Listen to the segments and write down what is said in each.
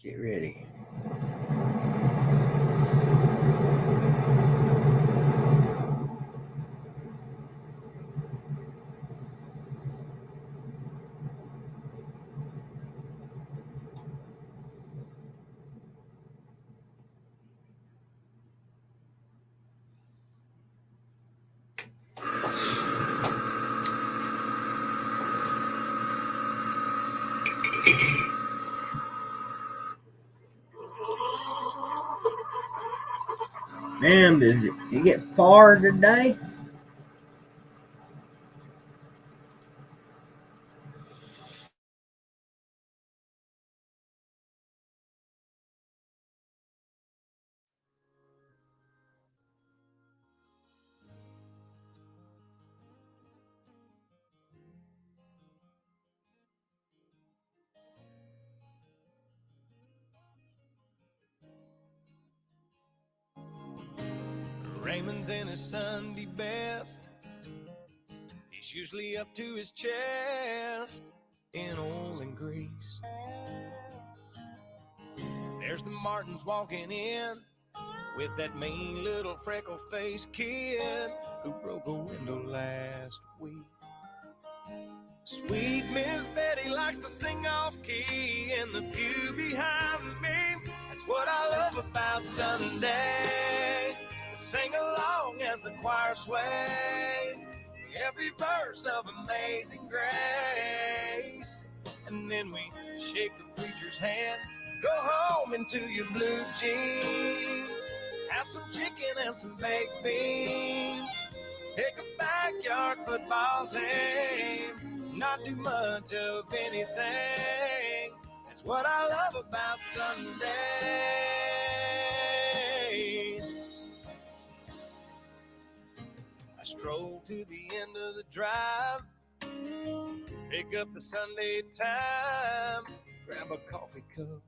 Get ready. Man, did you get far today? Raymond's in his Sunday best. He's usually up to his chest in oil and grease. There's the Martins walking in with that mean little freckle-faced kid who broke a window last week. Sweet Miss Betty likes to sing off-key in the pew behind me. That's what I love about Sunday. Sing along as the choir sways every verse of Amazing Grace. And then we shake the preacher's hand, go home into your blue jeans, have some chicken and some baked beans, pick a backyard football team, not do much of anything. That's what I love about Sunday. I stroll to the end of the drive, pick up the Sunday Times, grab a coffee cup.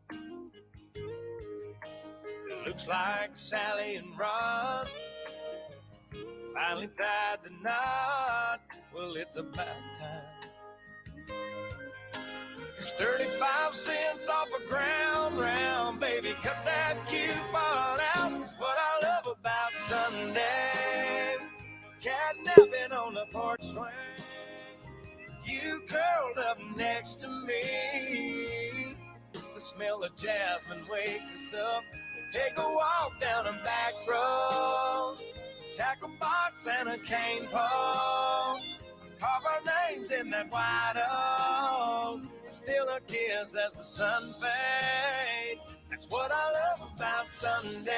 It looks like Sally and Ron finally tied the knot. Well, it's about time. There's 35 cents off a ground round, baby, cut that coupon out. That's what I love about Sunday. Catnapping on the porch swing, you curled up next to me. The smell of jasmine wakes us up. Take a walk down a back road, tackle box and a cane pole, carve our names in that white oak, still a kiss as the sun fades. That's what I love about Sunday.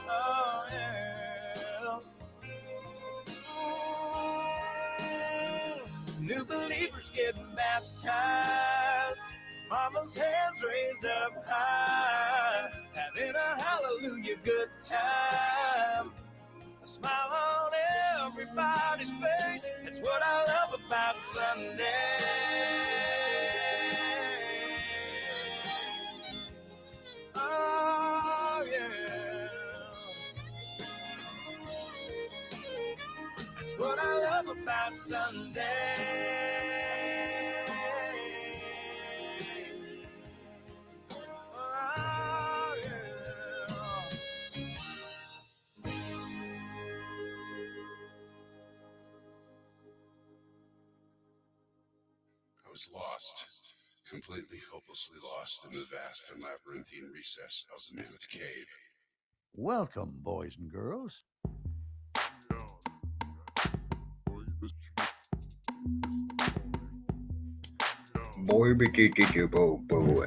Oh, yeah. New believers getting baptized, mama's hands raised up high, having a hallelujah good time. A smile on everybody's face, that's what I love about Sunday. Oh, yeah. That's what I love about Sunday. Oh, yeah. I was lost, completely hopelessly lost in the vast and labyrinthine recess of the Mammoth Cave. Welcome, boys and girls.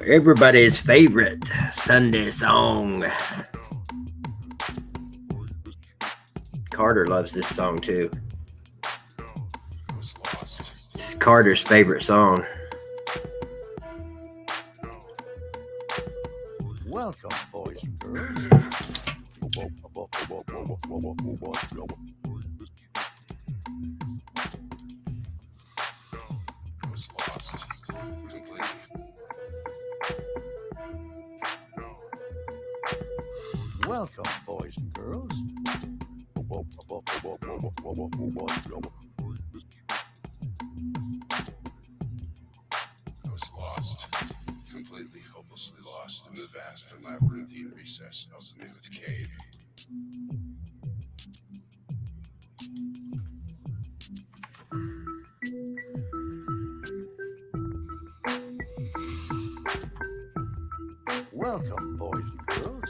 Everybody's favorite Sunday song. Carter loves this song too. I was lost. It's Carter's favorite song. Welcome, boys and girls. I was lost, completely. Welcome, boys and girls. completely hopelessly lost in the vast and labyrinthine recess of the mammoth cave. Welcome, boys and girls.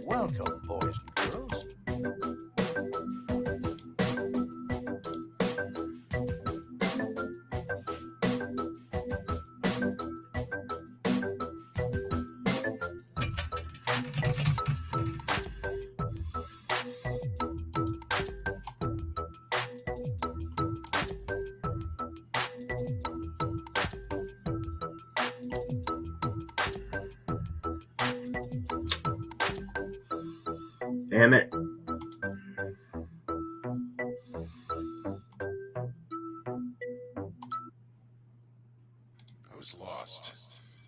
Welcome, boys and girls. Damn it. I was lost,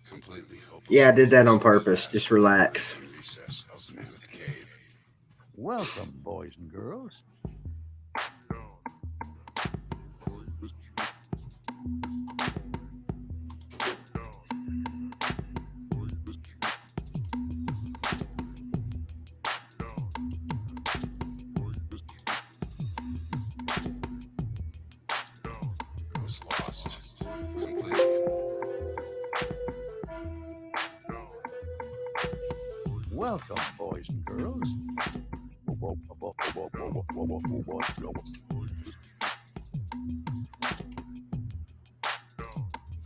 completely hopelessly. Yeah, I did that on lost in the purpose. vast Just and relax. labyrinthine recess of the mammoth cave. Welcome, boys and girls. I was lost, completely. Welcome, boys and girls.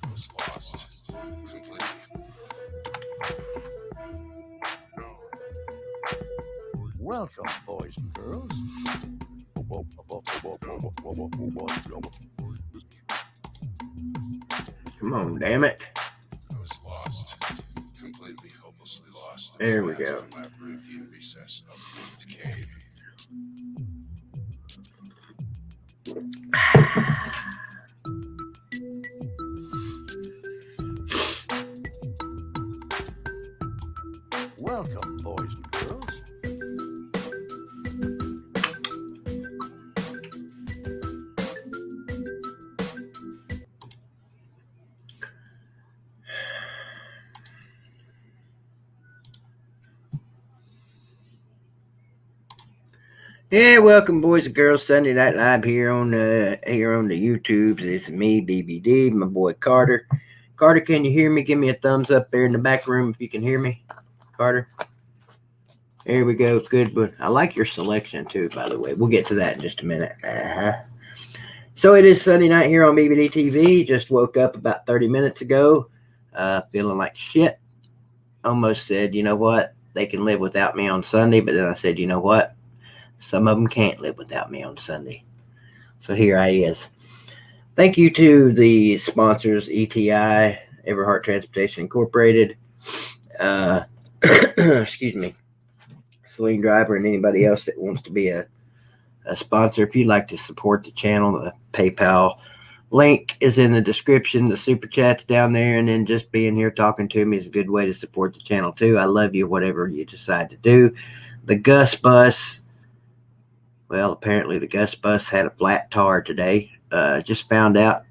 I was lost, completely. Welcome, boys and girls. Come on, damn it. I was lost, completely hopelessly lost in There the we vast go. and labyrinthine recess of the mammoth cave. Welcome, boys and girls. Yeah, welcome, boys and girls. Sunday Night Live here on the YouTubes. It's me, BBD, my boy Carter. Carter, can you hear me? Give me a thumbs up there in the back room if you can hear me, Carter. There we go. Good, but I like your selection too. By the way, we'll get to that in just a minute. So it is Sunday night here on BBD TV. Just woke up about 30 minutes ago, feeling like shit. Almost said, you know what? They can live without me on Sunday, but then I said, you know what? Some of them can't live without me on Sunday. So here I is. Thank you to the sponsors, ETI, Everhart Transportation Incorporated, excuse me, Saleen Driver, and anybody else that wants to be a sponsor. If you'd like to support the channel, the PayPal link is in the description. The super chat's down there, and then just being here talking to me is a good way to support the channel too. I love you, whatever you decide to do. The Gus Bus. Well, apparently the Gus Bus had a flat tire today. Just found out.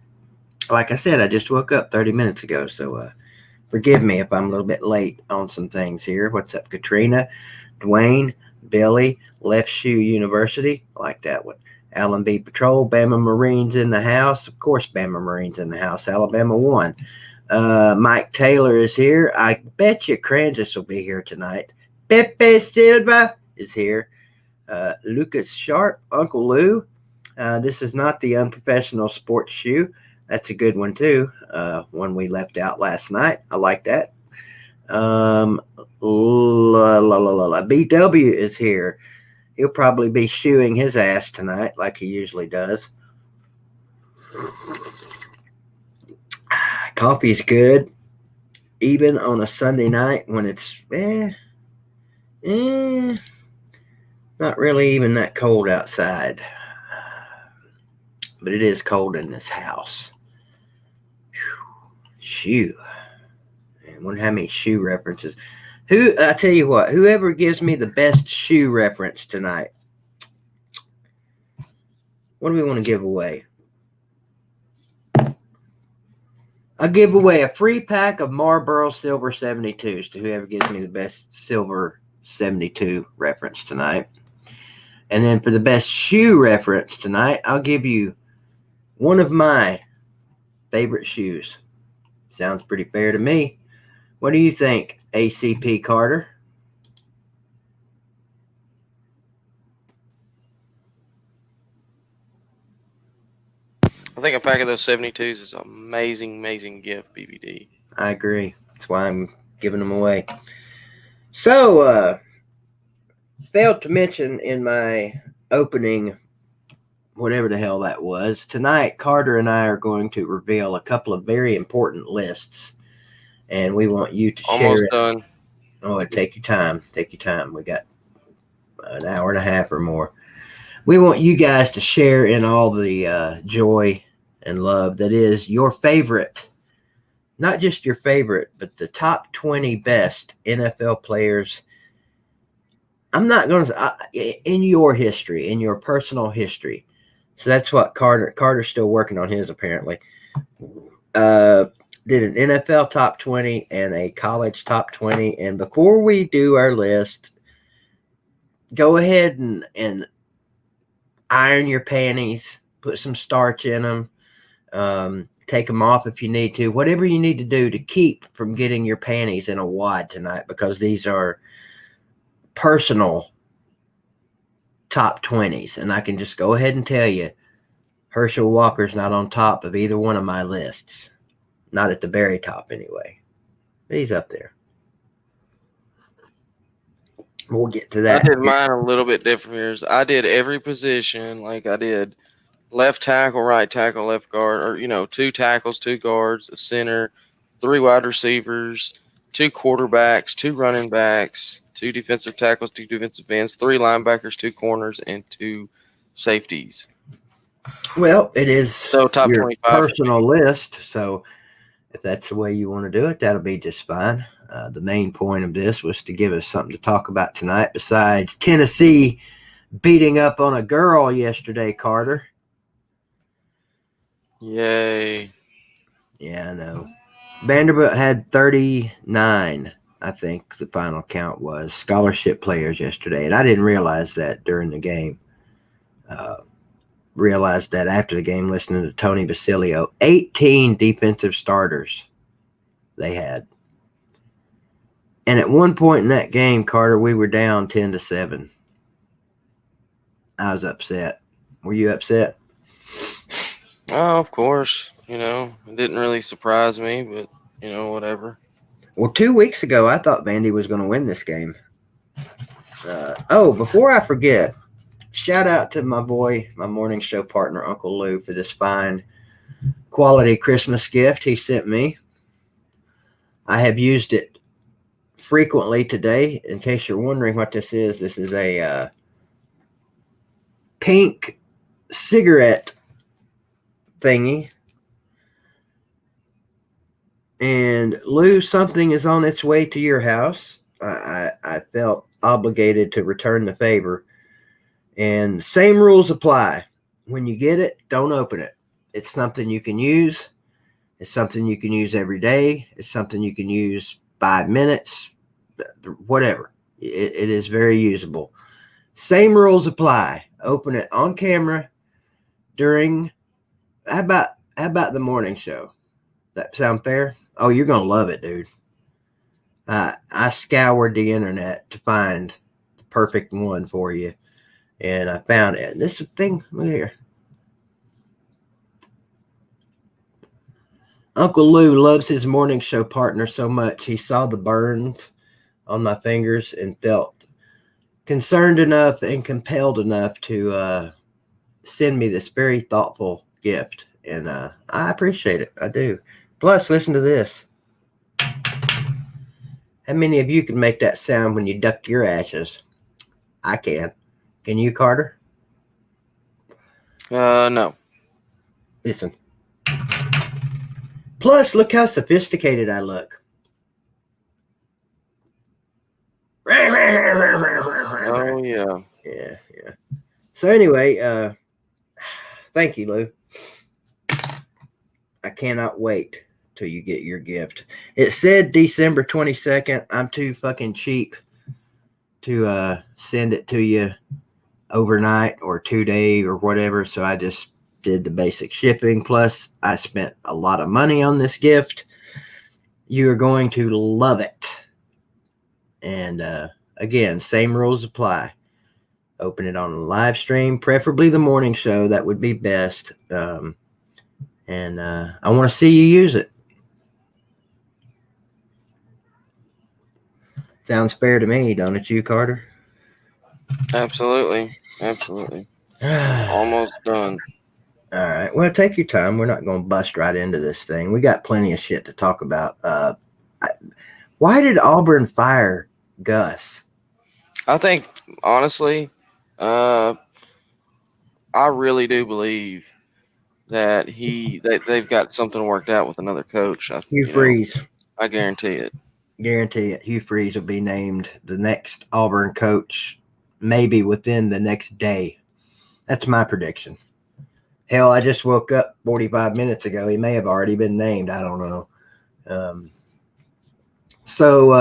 Like I said, I just woke up 30 minutes ago, so forgive me if I'm a little bit late on some things here. What's up, Katrina, Dwayne, Billy, Left Shoe University? I like that one. Allen B. Patrol, Bama Marines in the house. Of course, Bama Marines in the house. Alabama won. Mike Taylor is here. I bet you Kansas will be here tonight. Pepe Silva is here. Lucas Sharp, Uncle Lou. This is not the unprofessional sports shoe. That's a good one too. One we left out last night. I like that. BW is here. He'll probably be shoeing his ass tonight like he usually does. Coffee's good. Even on a Sunday night when it's, Not really even that cold outside, but it is cold in this house. Shoe. I wonder how many shoe references. I tell you what, whoever gives me the best shoe reference tonight, what do we want to give away? I'll give away a free pack of Marlboro Silver 72s to whoever gives me the best Silver 72 reference tonight. And then for the best shoe reference tonight, I'll give you one of my favorite shoes. Sounds pretty fair to me. What do you think, ACP Carter? I think a pack of those 72s is an amazing gift, BBD. I agree. That's why I'm giving them away. So, failed to mention in my opening, whatever the hell that was, tonight Carter and I are going to reveal a couple of very important lists, and we want you to share Almost it. done. Oh, take your time. Take your time. We got an hour and a half or more. We want you guys to share in all the joy and love that is your favorite, not just your favorite, but the top 20 best NFL players. I'm not going to, in your history, in your personal history. So that's what Carter's still working on his, apparently. Did an NFL top 20 and a college top 20. And before we do our list, go ahead and iron your panties, put some starch in them, take them off if you need to, whatever you need to do to keep from getting your panties in a wad tonight, because these are personal top 20s. And I can just go ahead and tell you, Herschel Walker's not on top of either one of my lists. Not at the very top anyway. But he's up there. We'll get to that. I did mine a little bit different here. I did every position. Like I did left tackle, right tackle, left guard, or, 2 tackles, 2 guards, a center, 3 wide receivers, 2 quarterbacks, 2 running backs, 2 defensive tackles, 2 defensive ends, 3 linebackers, 2 corners, and 2 safeties. Well, it is so top your 25 personal list, so if that's the way you want to do it, that'll be just fine. The main point of this was to give us something to talk about tonight besides Tennessee beating up on a girl yesterday, Carter. Yay. Yeah, I know. Vanderbilt had 39, I think the final count was, scholarship players yesterday, and I didn't realize that during the game. Realized that after the game listening to Tony Basilio. 18 defensive starters they had. And at one point in that game, Carter, we were down 10-7. I was upset. Were you upset? Oh, of course. It didn't really surprise me, but, whatever. Well, 2 weeks ago, I thought Vandy was going to win this game. Before I forget, shout out to my boy, my morning show partner, Uncle Lou, for this fine quality Christmas gift he sent me. I have used it frequently today. In case you're wondering what this is a pink cigarette thingy. And Lou, something is on its way to your house. I felt obligated to return the favor. And same rules apply. When you get it, don't open it. It's something you can use. It's something you can use every day. It's something you can use 5 minutes, whatever. It is very usable. Same rules apply. Open it on camera during, how about the morning show? That sound fair? Oh, you're going to love it, dude. I scoured the internet to find the perfect one for you. And I found it. And this thing, look here. Uncle Lou loves his morning show partner so much. He saw the burns on my fingers and felt concerned enough and compelled enough to send me this very thoughtful gift. And I appreciate it. I do. Plus, listen to this. How many of you can make that sound when you duck your ashes? I can. Can you, Carter? No. Listen. Plus, look how sophisticated I look. Oh yeah. Yeah. So anyway, thank you, Lou. I cannot wait till you get your gift. It said December 22nd. I'm too fucking cheap to send it to you overnight or 2 day or whatever. So I just did the basic shipping. Plus, I spent a lot of money on this gift. You are going to love it. And again, same rules apply. Open it on a live stream, preferably the morning show. That would be best. And I want to see you use it. Sounds fair to me, don't it, you, Carter? Absolutely. Almost done. All right. Well, take your time. We're not going to bust right into this thing. We got plenty of shit to talk about. Why did Auburn fire Gus? I think, honestly, I really do believe that they've got something worked out with another coach. Hugh Freeze. I guarantee it. Guarantee it. Hugh Freeze will be named the next Auburn coach, maybe within the next day. That's my prediction. Hell, I just woke up 45 minutes ago. He may have already been named. I don't know. So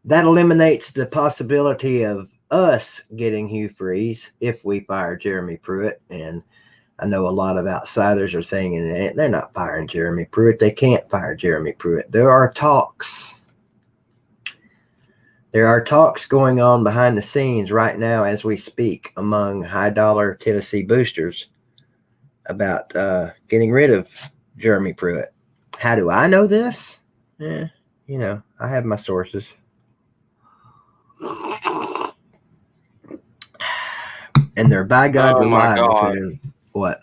that eliminates the possibility of us getting Hugh Freeze if we fire Jeremy Pruitt. And I know a lot of outsiders are thinking they're not firing Jeremy Pruitt. They can't fire Jeremy Pruitt. There are talks. There are talks going on behind the scenes right now as we speak among high-dollar Tennessee boosters about getting rid of Jeremy Pruitt. How do I know this? I have my sources. And they're by God reliable too. What?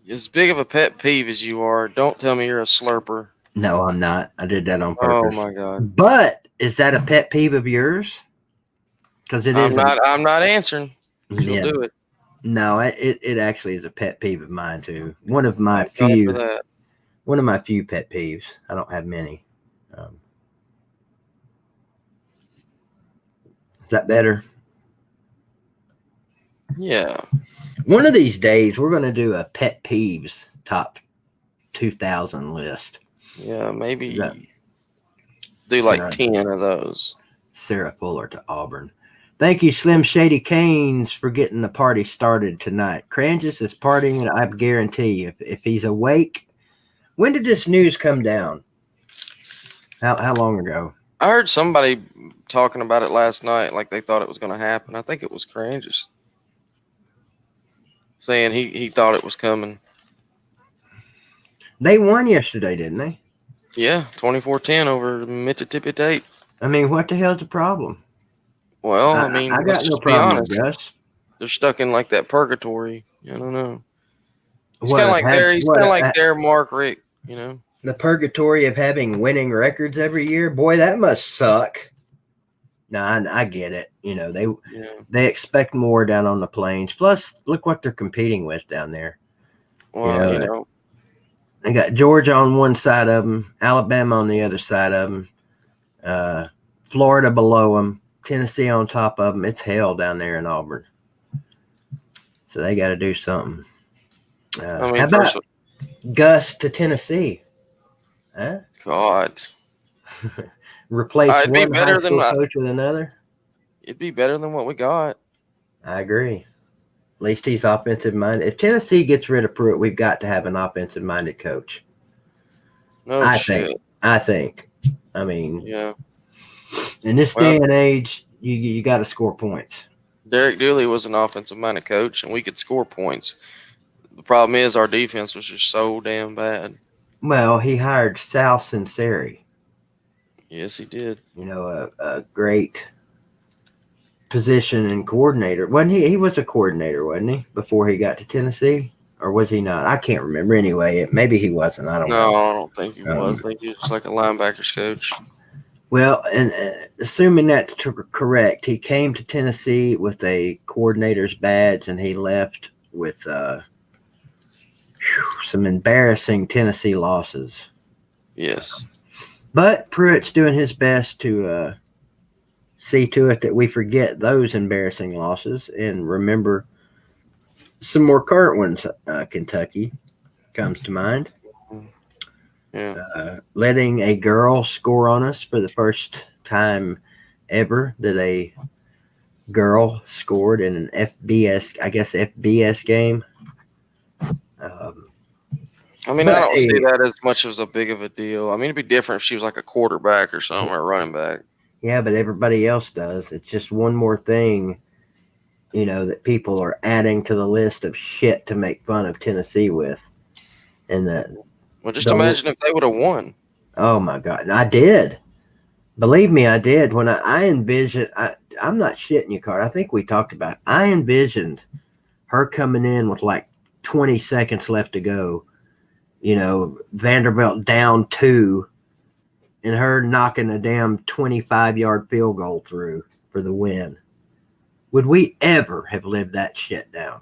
As big of a pet peeve as you are, don't tell me you're a slurper. No, I'm not. I did that on purpose. Oh my God. But is that a pet peeve of yours? Because it is. I'm not answering. Yeah. You'll do it. No, it actually is a pet peeve of mine too. One of my few pet peeves. I don't have many. Is that better? Yeah. One of these days, we're going to do a pet peeves top 2,000 list. Yeah, maybe do like 10 of those. Sarah Fuller to Auburn. Thank you, Slim Shady Canes, for getting the party started tonight. Cranges is partying, and I guarantee you, if he's awake. When did this news come down? How long ago? I heard somebody talking about it last night, like they thought it was going to happen. I think it was Cranges saying he thought it was coming. They won yesterday, didn't they? Yeah, 24-10 over Mississippi State. I mean, what the hell's the problem? Well, I mean, I got no problem with Gus. They're stuck in like that purgatory. I don't know. He's kind of like their Mark Richt, The purgatory of having winning records every year. Boy, that must suck. No, I get it. They expect more down on the plains. Plus, look what they're competing with down there. Well, they got Georgia on one side of them, Alabama on the other side of them, Florida below them, Tennessee on top of them. It's hell down there in Auburn. So they got to do something. How about Gus to Tennessee? Huh? God. Replace one high school coach with another? It'd be better than what we got. I agree. At least he's offensive minded. If Tennessee gets rid of Pruitt, we've got to have an offensive minded coach. I think. I mean, yeah. In this day and age, you got to score points. Derek Dooley was an offensive minded coach, and we could score points. The problem is our defense was just so damn bad. Well, he hired Sal Sinceri. Yes, he did. A great position and coordinator. Wasn't he? He was a coordinator, wasn't he, before he got to Tennessee? Or was he not? I can't remember. Anyway, maybe he wasn't. I don't know. No, I don't think he was. I think he was just like a linebackers coach. Well, and assuming that's correct, he came to Tennessee with a coordinator's badge, and he left with some embarrassing Tennessee losses. Yes. But Pruitt's doing his best to see to it that we forget those embarrassing losses and remember some more current ones. Kentucky comes to mind. Yeah. Letting a girl score on us for the first time ever that a girl scored in an FBS game. I mean, I don't see that as much as a big of a deal. I mean, it'd be different if she was like a quarterback or something or a running back. Yeah, but everybody else does. It's just one more thing, that people are adding to the list of shit to make fun of Tennessee with. And Well, just imagine if they would have won. Oh my God. And I did. Believe me, I did. When I envisioned, I'm not shitting you, Carter. I think we talked about it. I envisioned her coming in with like 20 seconds left to go, Vanderbilt down 2, and her knocking a damn 25-yard field goal through for the win. Would we ever have lived that shit down?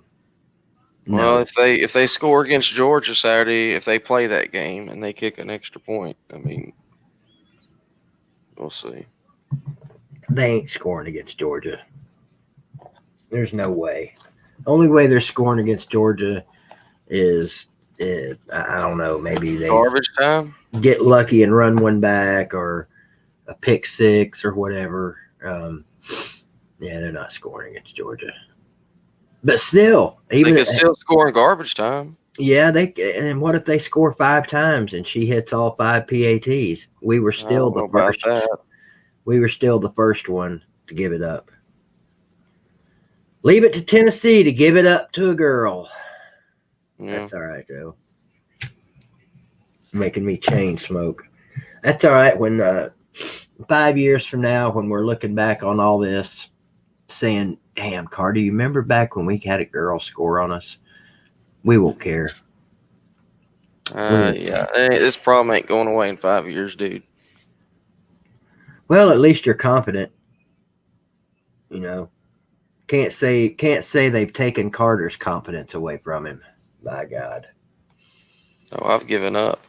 No. Well, if they score against Georgia Saturday, if they play that game and they kick an extra point, I mean, we'll see. They ain't scoring against Georgia. There's no way. Only way they're scoring against Georgia is I don't know, maybe they garbage time, get lucky and run one back, or a pick six or whatever. Yeah, they're not scoring against Georgia, but still, even they can still score in garbage time. Yeah, and what if they score 5 times and she hits all 5 PATs? We were still the first. We were still the first one to give it up. Leave it to Tennessee to give it up to a girl. Yeah. That's all right, though. Making me chain smoke. That's all right. When 5 years from now, when we're looking back on all this, saying, "Damn, Carter, you remember back when we had a girl score on us?" We won't care. Yeah, this problem ain't going away in 5 years, dude. Well, at least you're confident. Can't say they've taken Carter's confidence away from him. By God. Oh, I've given up.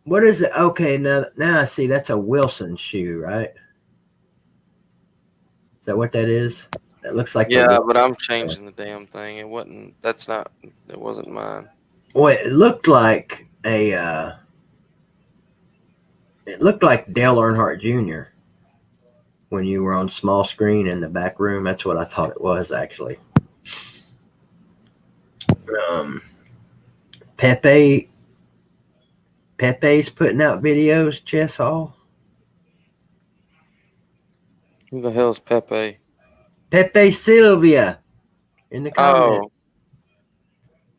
What is it? Okay, now I see. That's a Wilson shoe, right? Is that what that is? That looks like. Yeah, but I'm changing the damn thing. It wasn't. It wasn't mine. Well, it looked like a. It looked like Dale Earnhardt Jr. when you were on small screen in the back room. That's what I thought it was, actually. Pepe's putting out videos, Chess Hall. Who the hell's Pepe? Pepe Sylvia in the comments. Oh.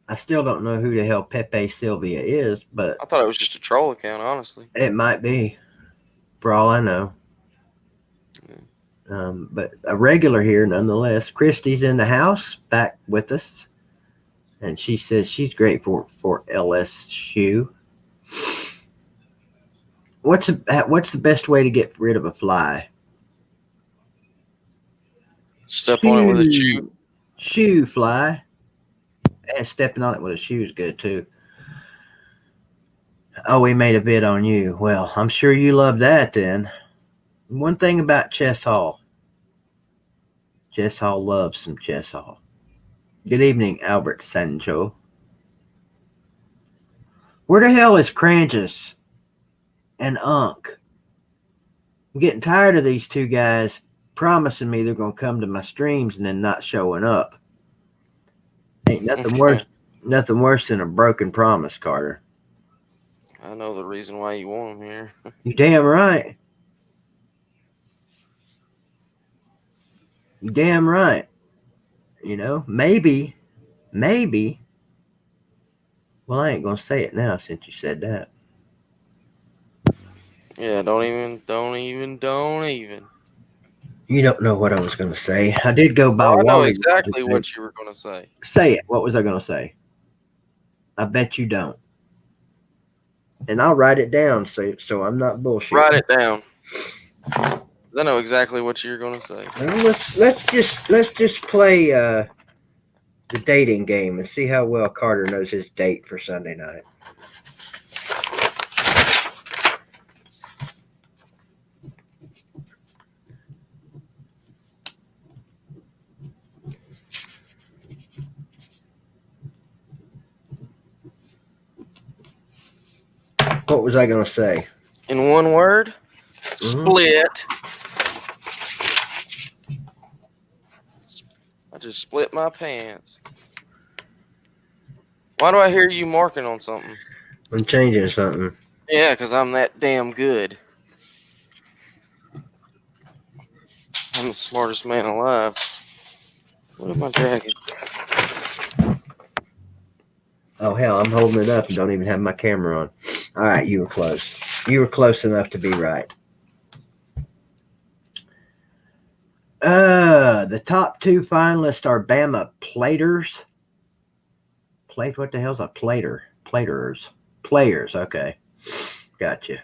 I still don't know who the hell Pepe Sylvia is, but I thought it was just a troll account, honestly. It might be, for all I know. But a regular here nonetheless. Christy's in the house, back with us. And she says she's grateful for LSU. What's the best way to get rid of a fly? Step on it with a shoe. Shoe fly. And stepping on it with a shoe is good too. Oh, we made a vid on you. Well, I'm sure you love that then. One thing about Chess Hall. Chess Hall loves some Chess Hall. Good evening, Albert Sancho. Where the hell is Cranges and Unk? I'm getting tired of these two guys promising me they're going to come to my streams and then not showing up. Ain't nothing worse than a broken promise, Carter. I know the reason why you want them here. You damn right. You damn right. Maybe. Well, I ain't gonna say it now since you said that. Yeah, don't even. You don't know what I was gonna say. I did go by. I know exactly what you were gonna say. Say it. What was I gonna say? I bet you don't. And I'll write it down so I'm not bullshit. Write it down. I know exactly what you're gonna say. Well, let's just play the dating game and see how well Carter knows his date for Sunday night. What was I going to say? In one word, split. I just split my pants. Why do I hear you marking on something? I'm changing something. Yeah, because I'm that damn good. I'm the smartest man alive. What am I dragging? Oh, hell, I'm holding it up and don't even have my camera on. All right, you were close. You were close enough to be right. The top 2 finalists are Bama Platers. What the hell's a plater? Players, okay. Gotcha.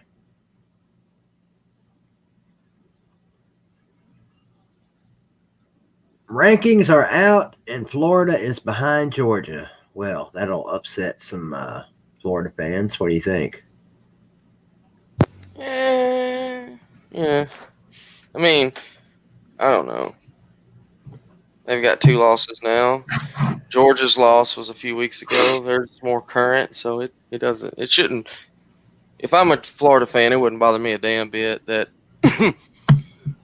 Rankings are out, and Florida is behind Georgia. Well, that'll upset some Florida fans. What do you think? Yeah. I mean, I don't know. They've got 2 losses now. Georgia's loss was a few weeks ago. There's more current, so it shouldn't. If I'm a Florida fan, it wouldn't bother me a damn bit that,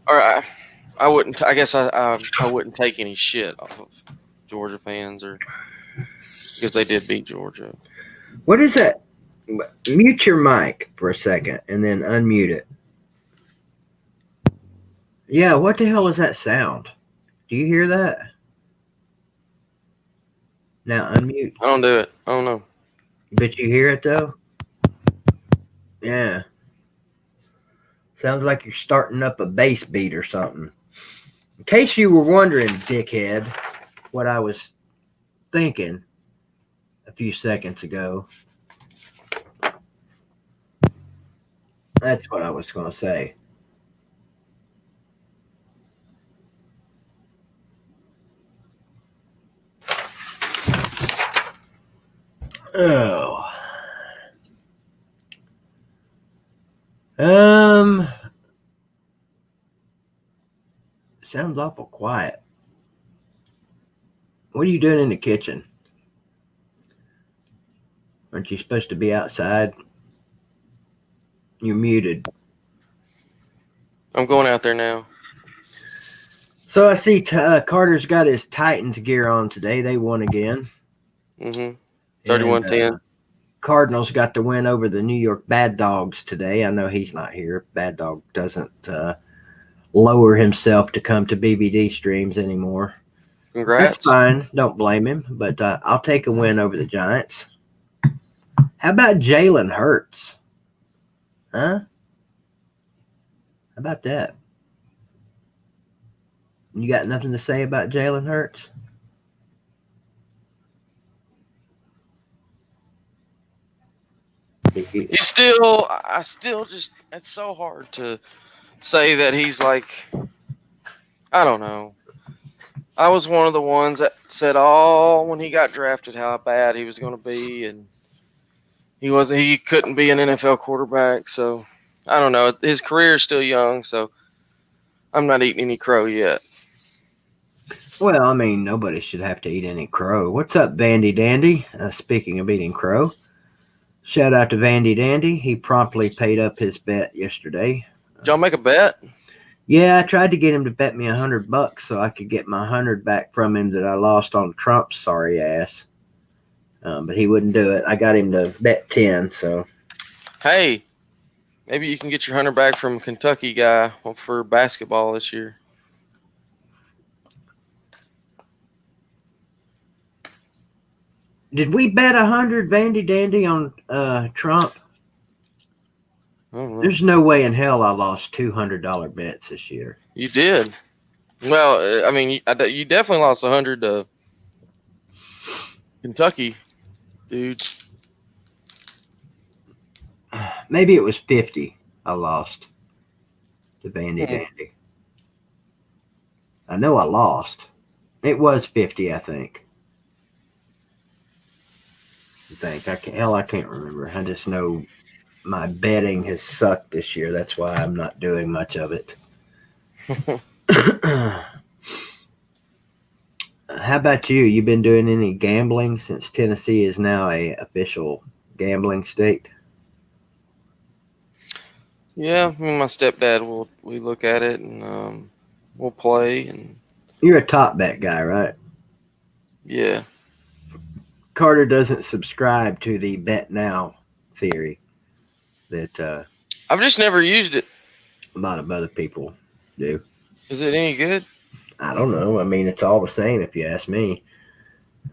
or I wouldn't. I guess I wouldn't take any shit off of Georgia fans, or because they did beat Georgia. What is that? Mute your mic for a second and then unmute it. Yeah, what the hell is that sound? Do you hear that? Now unmute. I don't do it. I don't know. But you hear it though? Yeah. Sounds like you're starting up a bass beat or something. In case you were wondering, dickhead, what I was thinking a few seconds ago. That's what I was going to say. Oh. Sounds awful quiet. What are you doing in the kitchen? Aren't you supposed to be outside? You're muted. I'm going out there now. So I see Carter's got his Titans gear on today. They won again. 31-10. Cardinals got the win over the New York Bad Dogs today. I know he's not here. Bad Dog doesn't lower himself to come to BBD streams anymore. Congrats. That's fine. Don't blame him. But I'll take a win over the Giants. How about Jalen Hurts? Huh? How about that? You got nothing to say about Jalen Hurts? I still just, it's so hard to say that he's like, I don't know. I was one of the ones that said, when he got drafted, how bad he was going to be, and he couldn't be an NFL quarterback. So I don't know. His career is still young, so I'm not eating any crow yet. Well, I mean, nobody should have to eat any crow. What's up, Vandy Dandy? Speaking of eating crow, shout out to Vandy Dandy. He promptly paid up his bet yesterday. Did y'all make a bet? Yeah, I tried to get him to bet me $100 so I could get my 100 back from him that I lost on Trump's sorry ass. But he wouldn't do it. I got him to bet 10. So, hey, maybe you can get your 100 back from Kentucky guy for basketball this year. Did we bet 100, Vandy Dandy, on Trump? There's no way in hell I lost $200 bets this year. You did. Well, I mean, you definitely lost 100 to Kentucky, dude. Maybe it was 50 I lost. The Vandy Dandy. I know I lost. It was 50, I think. I can't remember. I just know my betting has sucked this year. That's why I'm not doing much of it. How about you? You been doing any gambling since Tennessee is now a official gambling state? Yeah, me and my stepdad we look at it and we'll play and You're a top bet guy, right? yeah. Carter doesn't subscribe to the bet now theory that I've just never used it. a lot of other people do. Is it any good? I don't know. I mean, it's all the same if you ask me.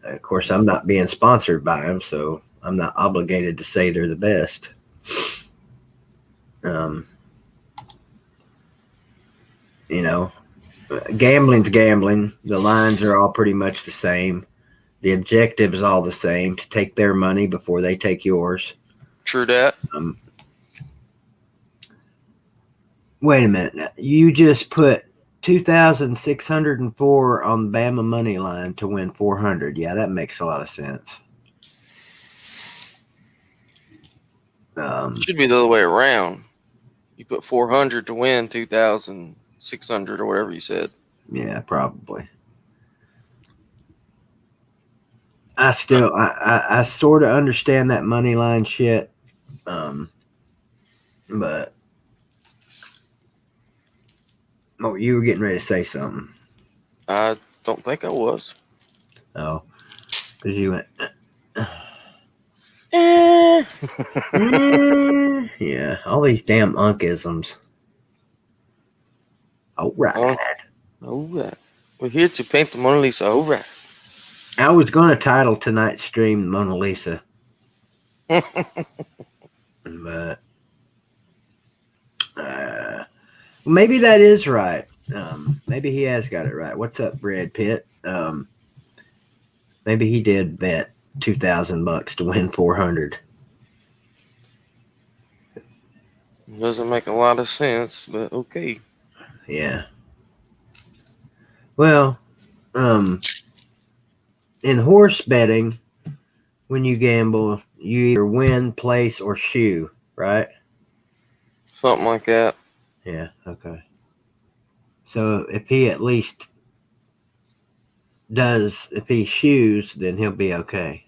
Of course, I'm not being sponsored by them, so I'm not obligated to say they're the best. You know, gambling's gambling. The lines are all pretty much the same. The objective is all the same, to take their money before they take yours. True that. Wait a minute. You just put 2,604 on the Bama money line to win 400. Yeah, that makes a lot of sense. Should be the other way around. You put 400 to win 2,600 or whatever you said. Yeah, probably. I sort of understand that money line shit, but you were getting ready to say something. I don't think I was. Oh, because you went. Yeah, all these damn unkisms. All right. All right. We're here to paint the Mona Lisa. All right. I was going to title tonight's stream Mona Lisa. But maybe that is right. Maybe he has got it right. What's up, Brad Pitt? Maybe he did bet $2,000 to win 400. Doesn't make a lot of sense, but okay. Yeah. Well, in horse betting, when you gamble, you either win, place, or shoe, right? Something like that. Yeah, okay. So if he at least if he shoes, then he'll be okay.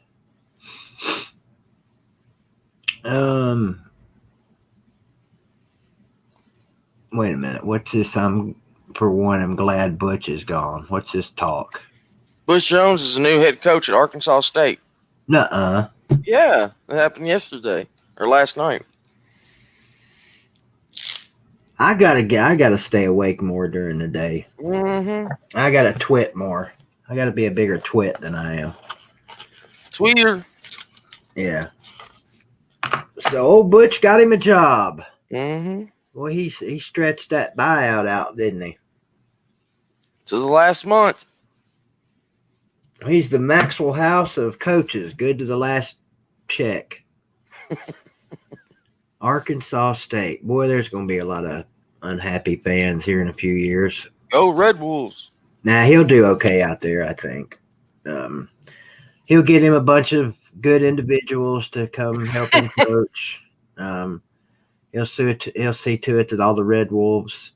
Wait a minute. What's this? I'm glad Butch is gone. What's this talk? Bush Jones is the new head coach at Arkansas State. Nuh-uh. Yeah, that happened yesterday or last night. I gotta stay awake more during the day. Mm-hmm. I gotta twit more. I gotta be a bigger twit than I am. Tweeter. Yeah. So old Butch got him a job. Mm-hmm. Well, he stretched that buyout out, didn't he? To the last month. He's the Maxwell House of coaches. Good to the last check. Arkansas State. Boy, there's going to be a lot of unhappy fans here in a few years. Go Red Wolves. Nah, he'll do okay out there, I think. He'll get him a bunch of good individuals to come help him coach. He'll see to it that all the Red Wolves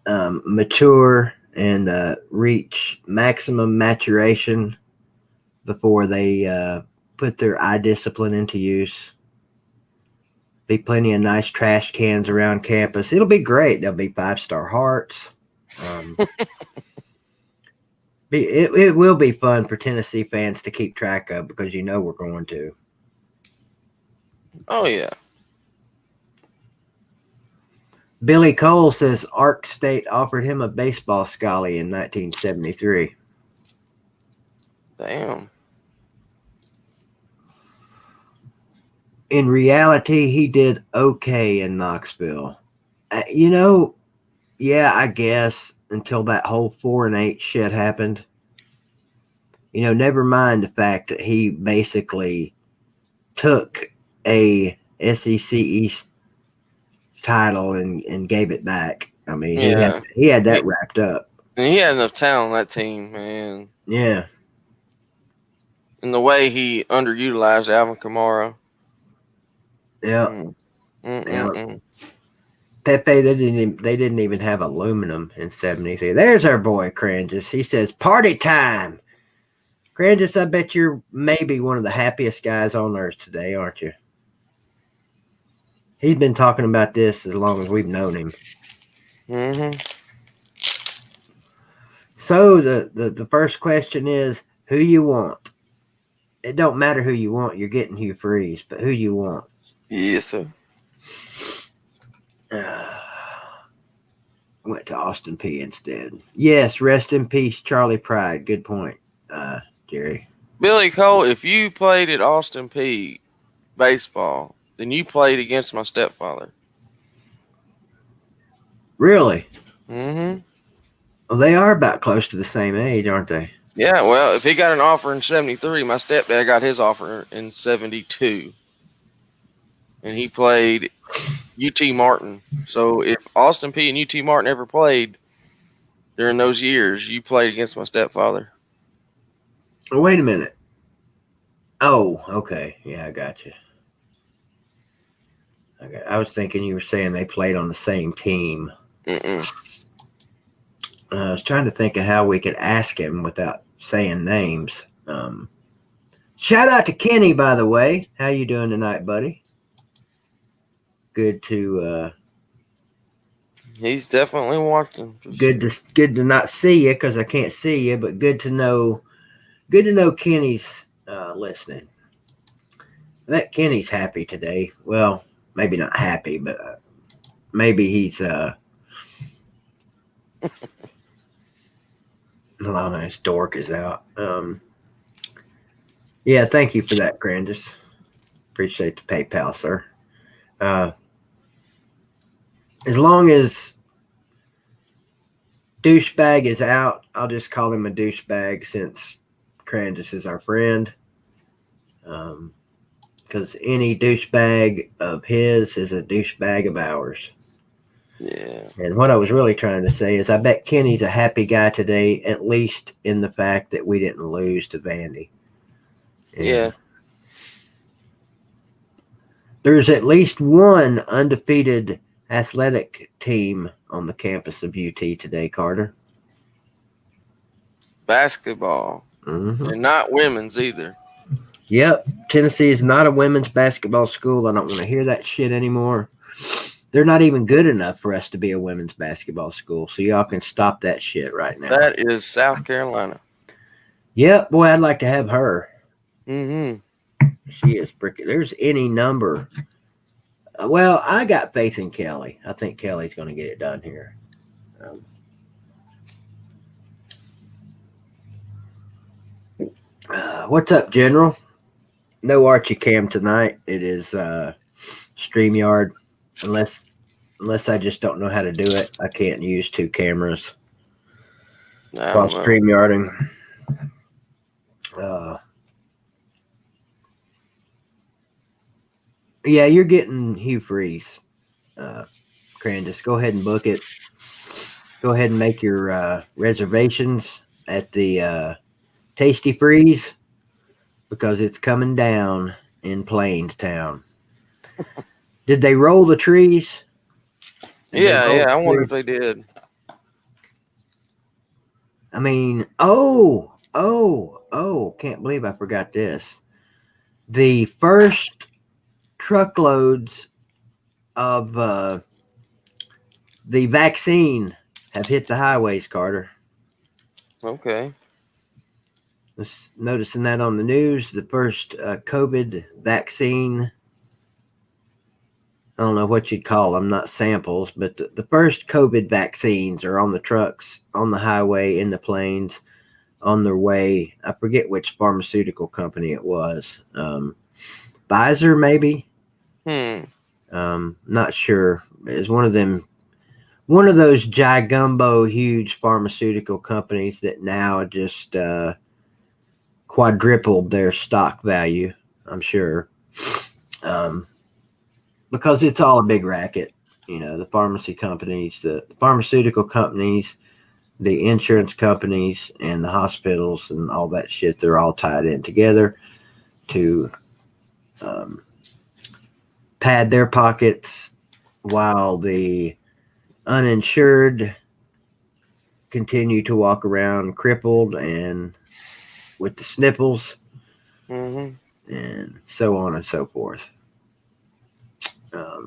mature and reach maximum maturation before they put their eye discipline into use. Be plenty of nice trash cans around campus. It'll be great. There'll be 5-star hearts. It will be fun for Tennessee fans to keep track of because we're going to. Oh, yeah. Billy Cole says Ark State offered him a baseball scholarship in 1973. Damn. In reality, he did okay in Knoxville. Yeah, I guess until that whole 4-8 shit happened. Never mind the fact that he basically took a SEC East title and gave it back. I mean, Yeah. he had that wrapped up. And he had enough talent on that team, man. Yeah. And the way he underutilized Alvin Kamara. Yeah. Mm. Yeah. Mm-mm-mm. Pepe, they didn't even have aluminum in '73. There's our boy Cranges. He says, "Party time." Cranges, I bet you're maybe one of the happiest guys on earth today, aren't you? He's been talking about this as long as we've known him. Mm-hmm. So the first question is, who you want? It don't matter who you want. You're getting Hugh Freeze, but who you want? Yes, sir. Went to Austin P instead. Yes, rest in peace, Charlie Pride. Good point, Jerry. Billy Cole, if you played at Austin P baseball, then you played against my stepfather. Really? Mm-hmm. Well, they are about close to the same age, aren't they? Yeah, well, if he got an offer in '73, my stepdad got his offer in '72. And he played UT Martin. So if Austin P and UT Martin ever played during those years, you played against my stepfather. Oh, wait a minute. Oh, okay. Yeah, I got you. Okay. I was thinking you were saying they played on the same team. Mm-mm. I was trying to think of how we could ask him without saying names. Shout out to Kenny, by the way. How you doing tonight, buddy? Good to He's definitely watching. good to not see you because I can't see you, but good to know Kenny's listening. I bet Kenny's happy today. Well, maybe not happy, but maybe he's I don't know, his dork is out. Yeah, thank you for that, Grandis. Appreciate the PayPal, sir. As long as douchebag is out, I'll just call him a douchebag since Crandis is our friend. Because any douchebag of his is a douchebag of ours. Yeah. And what I was really trying to say is I bet Kenny's a happy guy today, at least in the fact that we didn't lose to Vandy. And Yeah. there's at least one undefeated athletic team on the campus of UT today, Carter. Basketball. Mm-hmm. And not women's either. Yep. Tennessee is not a women's basketball school. I don't want to hear that shit anymore. They're not even good enough for us to be a women's basketball school. So y'all can stop that shit right now. That is South Carolina. Yep. Boy, I'd like to have her. Mm-hmm. She is freaking. There's any number. Well, I got faith in Kelly. I think Kelly's going to get it done here. What's up, General? No Archie Cam tonight. It is StreamYard. Unless I just don't know how to do it, I can't use two cameras while StreamYarding. Yeah, you're getting Hugh Freeze, Crandis. Go ahead and book it. Go ahead and make your reservations at the Tasty Freeze because it's coming down in Plainstown. Did they roll the trees? Yeah. I wonder if they did. I mean, can't believe I forgot this. The first truckloads of the vaccine have hit the highways, Carter. Okay. Noticing that on the news, the first COVID vaccine, I don't know what you'd call them, not samples, but the first COVID vaccines are on the trucks, on the highway, in the plains, on their way. I forget which pharmaceutical company it was. Pfizer, maybe? Not sure. It's one of those gigumbo huge pharmaceutical companies that now just quadrupled their stock value, I'm sure. Because it's all a big racket. the pharmacy companies, the pharmaceutical companies, the insurance companies, and the hospitals and all that shit, they're all tied in together to pad their pockets while the uninsured continue to walk around crippled and with the sniffles and so on and so forth. A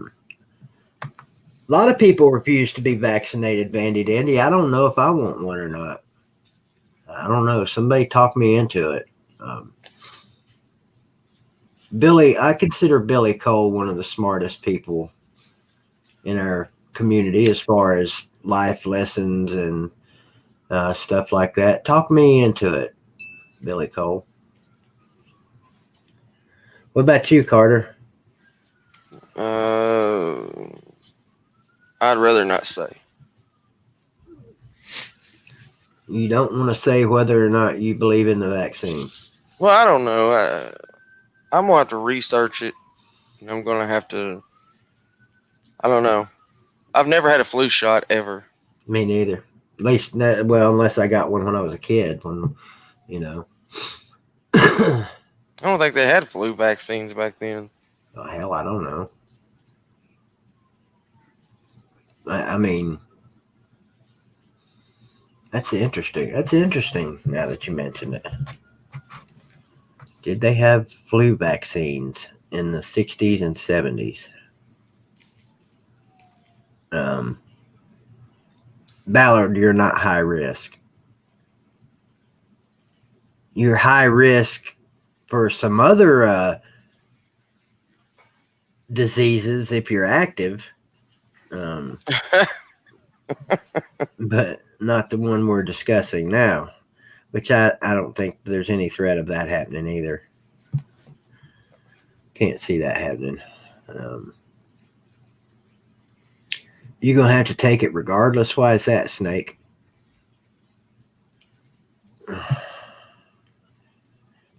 lot of people refuse to be vaccinated, Vandy Dandy. I don't know if I want one or not. I don't know. Somebody talked me into it. I consider Billy Cole one of the smartest people in our community as far as life lessons and stuff like that. Talk me into it, Billy Cole. What about you, Carter? I'd rather not say. You don't want to say whether or not you believe in the vaccine. Well, I don't know. I'm going to have to research it. And I'm going to have to. I don't know. I've never had a flu shot ever. Me neither. At least, unless I got one when I was a kid. When, I don't think they had flu vaccines back then. Oh, hell, I don't know. I mean, that's interesting. That's interesting now that you mention it. Did they have flu vaccines in the 60s and 70s? Ballard, you're not high risk. You're high risk for some other diseases if you're active. But not the one we're discussing now, which I don't think there's any threat of that happening either. Can't see that happening. You're going to have to take it regardless. Why is that, Snake?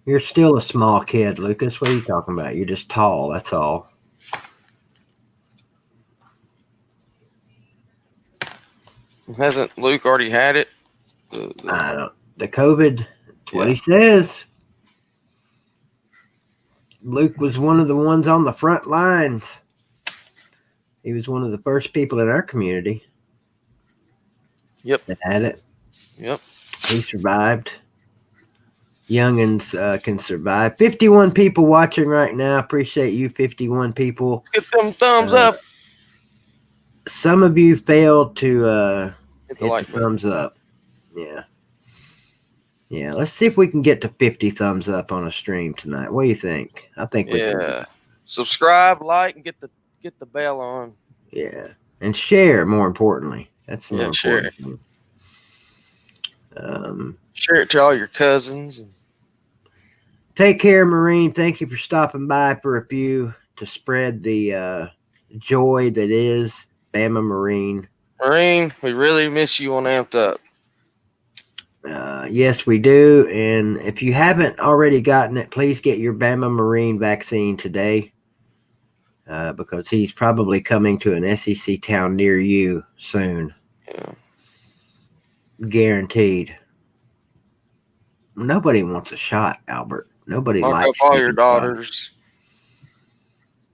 You're still a small kid, Lucas. What are you talking about? You're just tall, that's all. Hasn't Luke already had it? I don't. The COVID, that's what he says. Luke was one of the ones on the front lines. He was one of the first people in our community. Yep. That had it. Yep. He survived. Youngins can survive. 51 people watching right now. Appreciate you, 51 people. Get them thumbs up. Some of you failed to hit the like thumbs up. Yeah. Yeah, let's see if we can get to 50 thumbs up on a stream tonight. What do you think? I think we can. Subscribe, like, and get the bell on. Yeah. And share, more importantly. That's more important. Share it to all your cousins. Take care, Marine. Thank you for stopping by for a few to spread the joy that is Bama Marine. Marine, we really miss you on Amped Up. Yes, we do. And if you haven't already gotten it, please get your Bama Marine vaccine today because he's probably coming to an SEC town near you soon. Yeah. Guaranteed. Nobody wants a shot, Albert. Nobody Lock likes up all your daughters.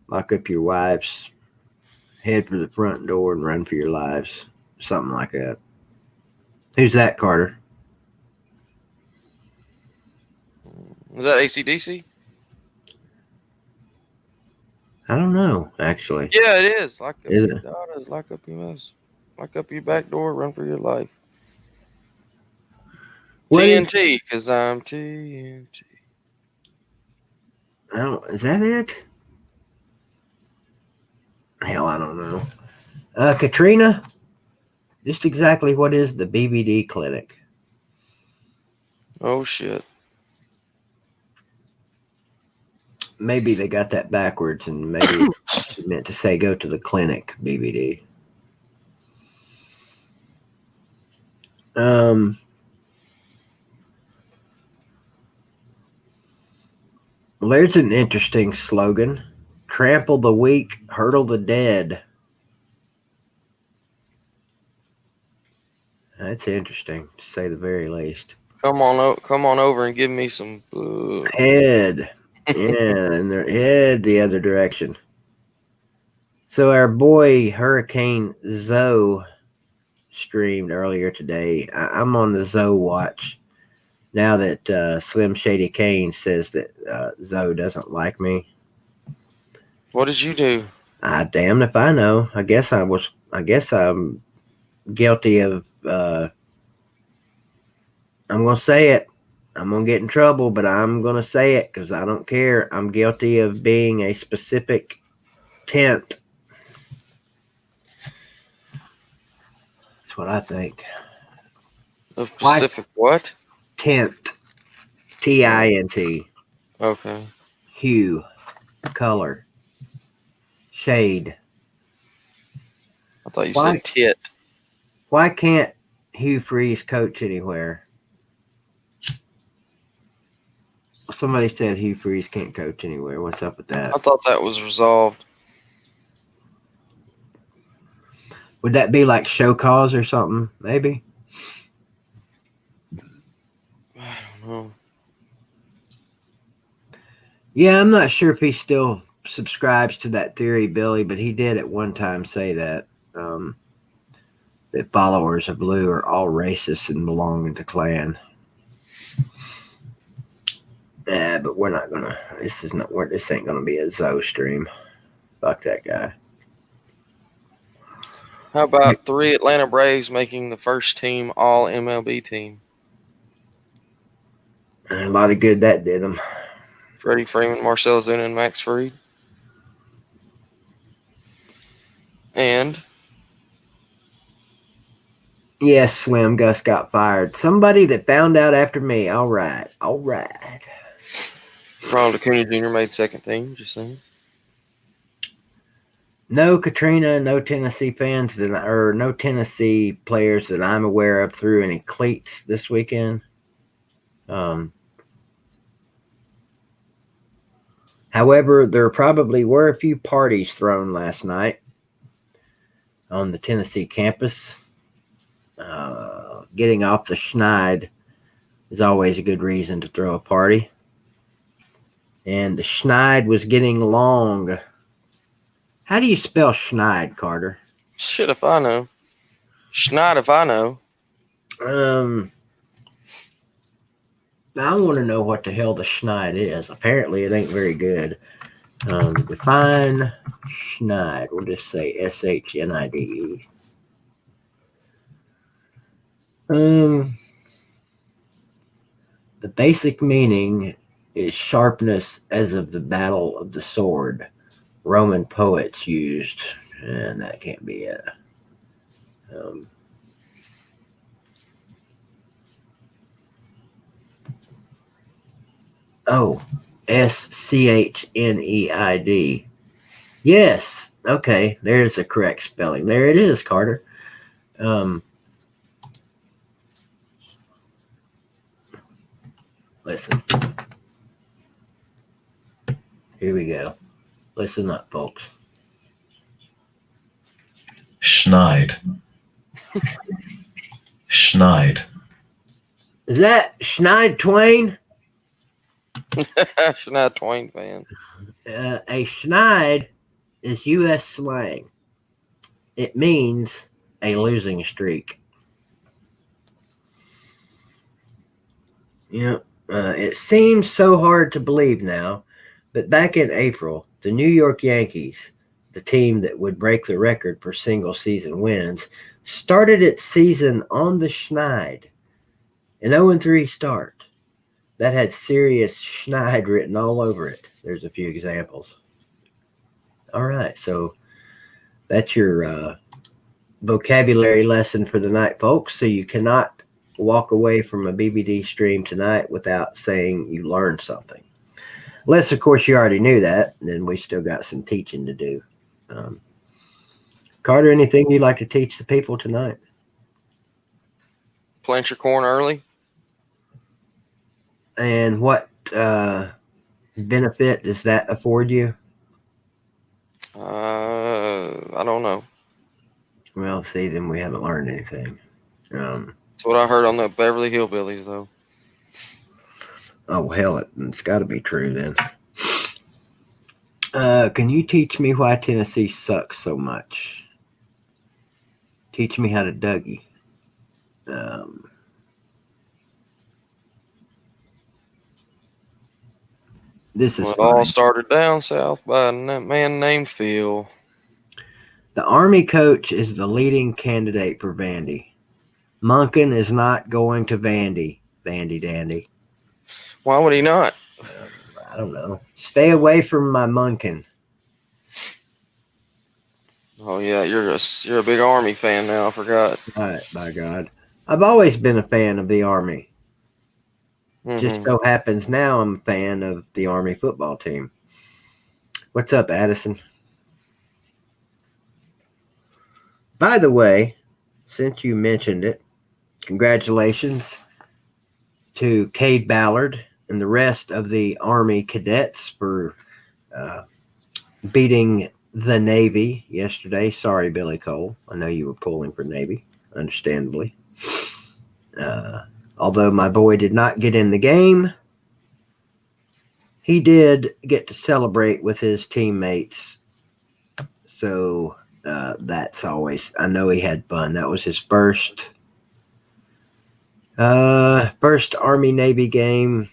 Lock up your wives. Head for the front door and run for your lives. Something like that. Who's that, Carter? Is that AC/DC? I don't know, actually. Yeah, it is. Lock up Is your daughters. Lock up your mess. Lock up your back door. Run for your life. TNT, because I'm TNT. Oh, is that it? Hell, I don't know. Katrina, just exactly what is the BBD clinic? Oh, shit. Maybe they got that backwards and maybe she meant to say go to the clinic, BBD. Well, there's an interesting slogan. Trample the weak, hurdle the dead. That's interesting, to say the very least. Come on over and give me some. Head. Yeah, and they're head the other direction. So our boy Hurricane Zoe streamed earlier today. I'm on the Zoe watch now that Slim Shady Kane says that Zoe doesn't like me. What did you do? Damned if I know. I guess I'm guilty of. I'm gonna say it. I'm gonna get in trouble, but I'm gonna say it because I don't care. I'm guilty of being a specific tint. That's what I think. A specific what? Tint. Tint. Okay. Hue. Color. Shade. I thought you Why? said tit. Why can't Hugh Freeze coach anywhere? Somebody said Hugh Freeze can't coach anywhere. What's up with that? I thought that was resolved. Would that be like show cause or something? Maybe. I don't know. Yeah, I'm not sure if he still subscribes to that theory, Billy, but he did at one time say that that followers of Blue are all racist and belong to Klan. Yeah, but we're not gonna. This ain't gonna be a Zoe stream. Fuck that guy. How about 3 Atlanta Braves making the first team All MLB team? A lot of good that did him. Freddie Freeman, Marcell Ozuna, and Max Fried. And Yes, Slim Gus got fired. Somebody that found out after me. All right. Ronald Acuna Jr. made second team. Just saying. No Katrina, no Tennessee fans or no Tennessee players that I'm aware of threw any cleats this weekend. However, there probably were a few parties thrown last night on the Tennessee campus. Getting off the schneid is always a good reason to throw a party. And the schneid was getting long. How do you spell schneid, Carter? Shit if I know. Schneid if I know. I want to know what the hell the schneid is. Apparently, it ain't very good. Define schneid. We'll just say SHNIDE. The basic meaning is sharpness as of the battle of the sword. Roman poets used, and that can't be it. SCHNEID. Yes. Okay. There's the correct spelling. There it is, Carter. Listen. Here we go. Listen up, folks. Schneid. Schneid. Is that Schneid Twain? Shania Twain fan. A schneid is U.S. slang. It means a losing streak. It seems so hard to believe now, but back in April, the New York Yankees, the team that would break the record for single season wins, started its season on the schneid, an 0-3 start. That had serious schneid written all over it. There's a few examples. All right, so that's your vocabulary lesson for the night, folks. So you cannot walk away from a BBD stream tonight without saying you learned something. Unless, of course, you already knew that, and then we still got some teaching to do. Carter, anything you'd like to teach the people tonight? Plant your corn early. And what benefit does that afford you? I don't know. Well, see, then we haven't learned anything. That's what I heard on the Beverly Hillbillies, though. Oh, hell, it's got to be true then. Can you teach me why Tennessee sucks so much? Teach me how to Dougie. This is Well, it fine. all started down south by a man named Phil. The Army coach is the leading candidate for Vandy. Monken is not going to Vandy. Vandy Dandy. Why would he not? I don't know. Stay away from my Monken. Oh yeah, you're a big Army fan now. I forgot. By God. I've always been a fan of the Army. Just so happens now I'm a fan of the Army football team. What's up, Addison? By the way, since you mentioned it, congratulations to Cade Ballard and the rest of the Army cadets for beating the Navy yesterday. Sorry, Billy Cole. I know you were pulling for Navy, understandably. Although my boy did not get in the game, he did get to celebrate with his teammates. So that's always, I know he had fun. That was his first Army-Navy game.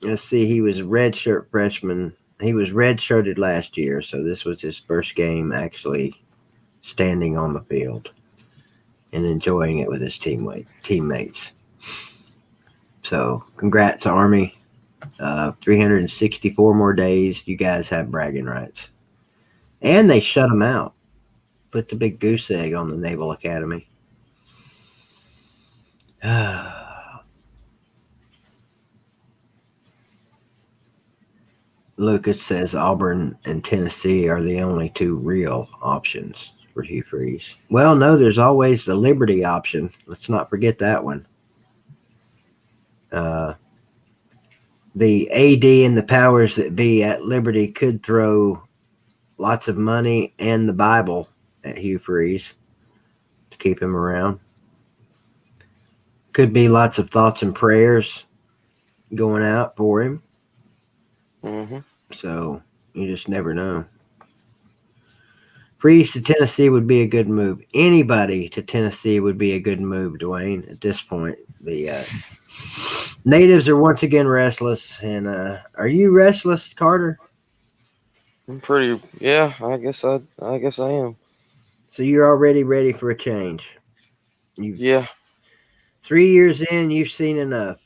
Let's see, he was a redshirt freshman. He was redshirted last year, so this was his first game actually standing on the field and enjoying it with his teammates. So congrats, Army. 364 more days. You guys have bragging rights. And they shut him out. Put the big goose egg on the Naval Academy. Lucas says Auburn and Tennessee are the only two real options for Hugh Freeze. Well, no, there's always the Liberty option. Let's not forget that one. The AD and the powers that be at Liberty could throw lots of money and the Bible at Hugh Freeze to keep him around. Could be lots of thoughts and prayers going out for him. So you just never know. Freeze to Tennessee would be a good move. Anybody to Tennessee would be a good move, Dwayne, at this point. The natives are once again restless. And are you restless, Carter? I'm pretty. Yeah, I guess I am. So you're already ready for a change. Yeah. 3 years in, you've seen enough.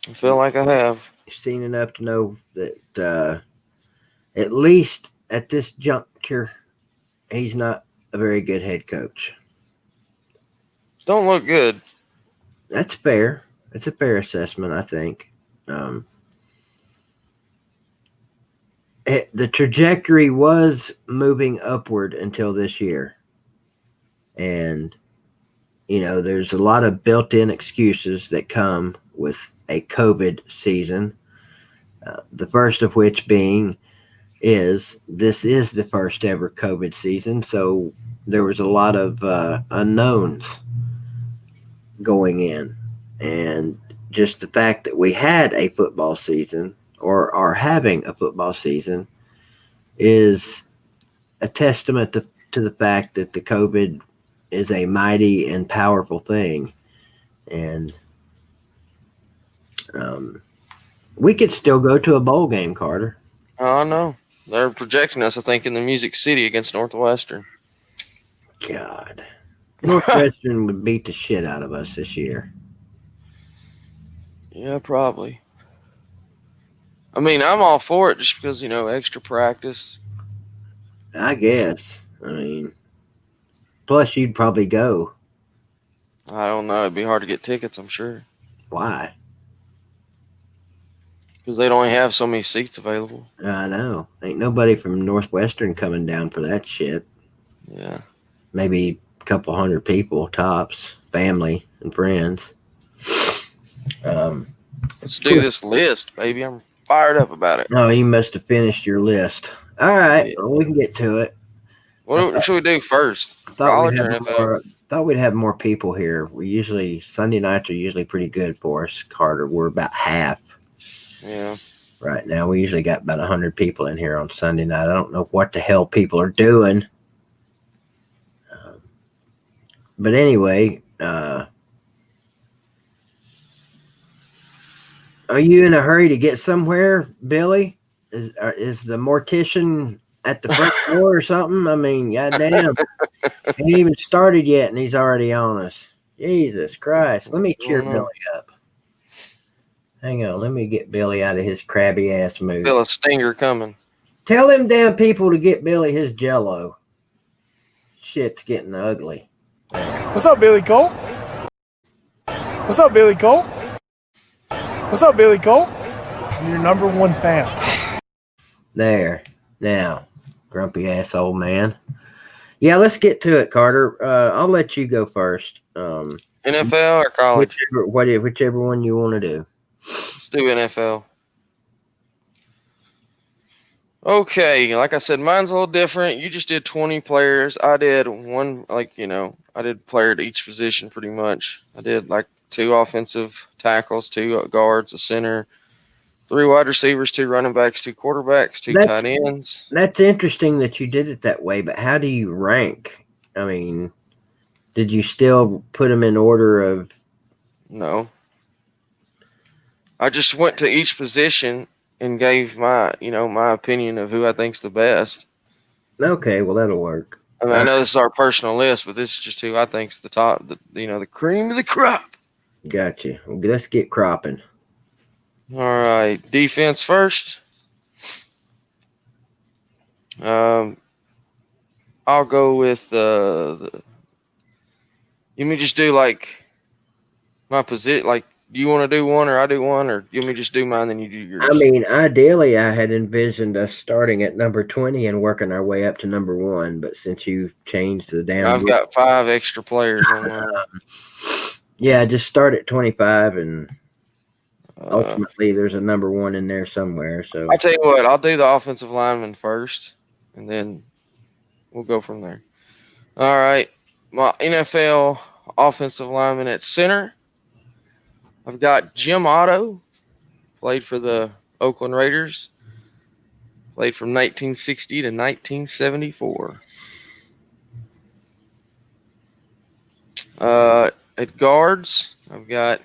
I feel like I have. You've seen enough to know that at least at this juncture, he's not a very good head coach. Don't look good. That's fair. It's a fair assessment, I think. The trajectory was moving upward until this year. And, there's a lot of built-in excuses that come with a COVID season. The first of which being this is the first ever COVID season. So there was a lot of unknowns going in. And just the fact that we had a football season or are having a football season is a testament to the fact that the COVID is a mighty and powerful thing. And we could still go to a bowl game, Carter. Oh, no. They're projecting us, I think, in the Music City against Northwestern. God. Northwestern would beat the shit out of us this year. Yeah, probably. I mean, I'm all for it just because, extra practice. I guess. I mean, plus you'd probably go. I don't know. It'd be hard to get tickets, I'm sure. Why? Because they'd only have so many seats available. I know. Ain't nobody from Northwestern coming down for that shit. Yeah. Maybe a couple hundred people, tops, family and friends. Let's do this list, baby. I'm fired up about it. Oh, you must have finished your list. All right. Yeah. Well, we can get to it. What should we do first? I thought College we'd or have NFL? Thought we'd have more people here. Sunday nights are usually pretty good for us, Carter. We're about half Yeah. right now. We usually got about 100 people in here on Sunday night. I don't know what the hell people are doing. But anyway, are you in a hurry to get somewhere, Billy? Is the mortician at the front door or something? I mean, goddamn, ain't even started yet, and he's already on us. Jesus Christ! Let me cheer Billy up. Hang on, let me get Billy out of his crabby ass mood. Feel a stinger coming. Tell them damn people to get Billy his Jello. Shit's getting ugly. What's up, Billy Cole? What's up, Billy Cole? What's up, Billy Cole? I'm your number one fan. There. Now, grumpy asshole man. Yeah, let's get to it, Carter. I'll let you go first. NFL or college? Whichever one you want to do. Let's do NFL. Okay, like I said, mine's a little different. You just did 20 players. I did one, I did player at each position pretty much. I did like 2 offensive tackles, 2 guards, a center, 3 wide receivers, 2 running backs, 2 quarterbacks, 2 tight ends. That's interesting that you did it that way, but how do you rank? I mean, did you still put them in order of? No. I just went to each position and gave my opinion of who I think's the best. Okay, well that'll work. I mean, I know this is our personal list, but this is just who I think's the top, the cream of the crop. Gotcha. Well, let's get cropping. All right, defense first. I'll go with you may just do like my position, like. Do you want to do one or I do one, or you want me to just do mine then you do yours? I mean, ideally, I had envisioned us starting at number 20 and working our way up to number 1. But since you've changed the damn, I've got 5 extra players on mine. Yeah, just start at 25, and ultimately, there's a number 1 in there somewhere. So I'll tell you what, I'll do the offensive lineman first, and then we'll go from there. All right, my NFL offensive lineman at center. I've got Jim Otto, played for the Oakland Raiders, played from 1960 to 1974. At guards, I've got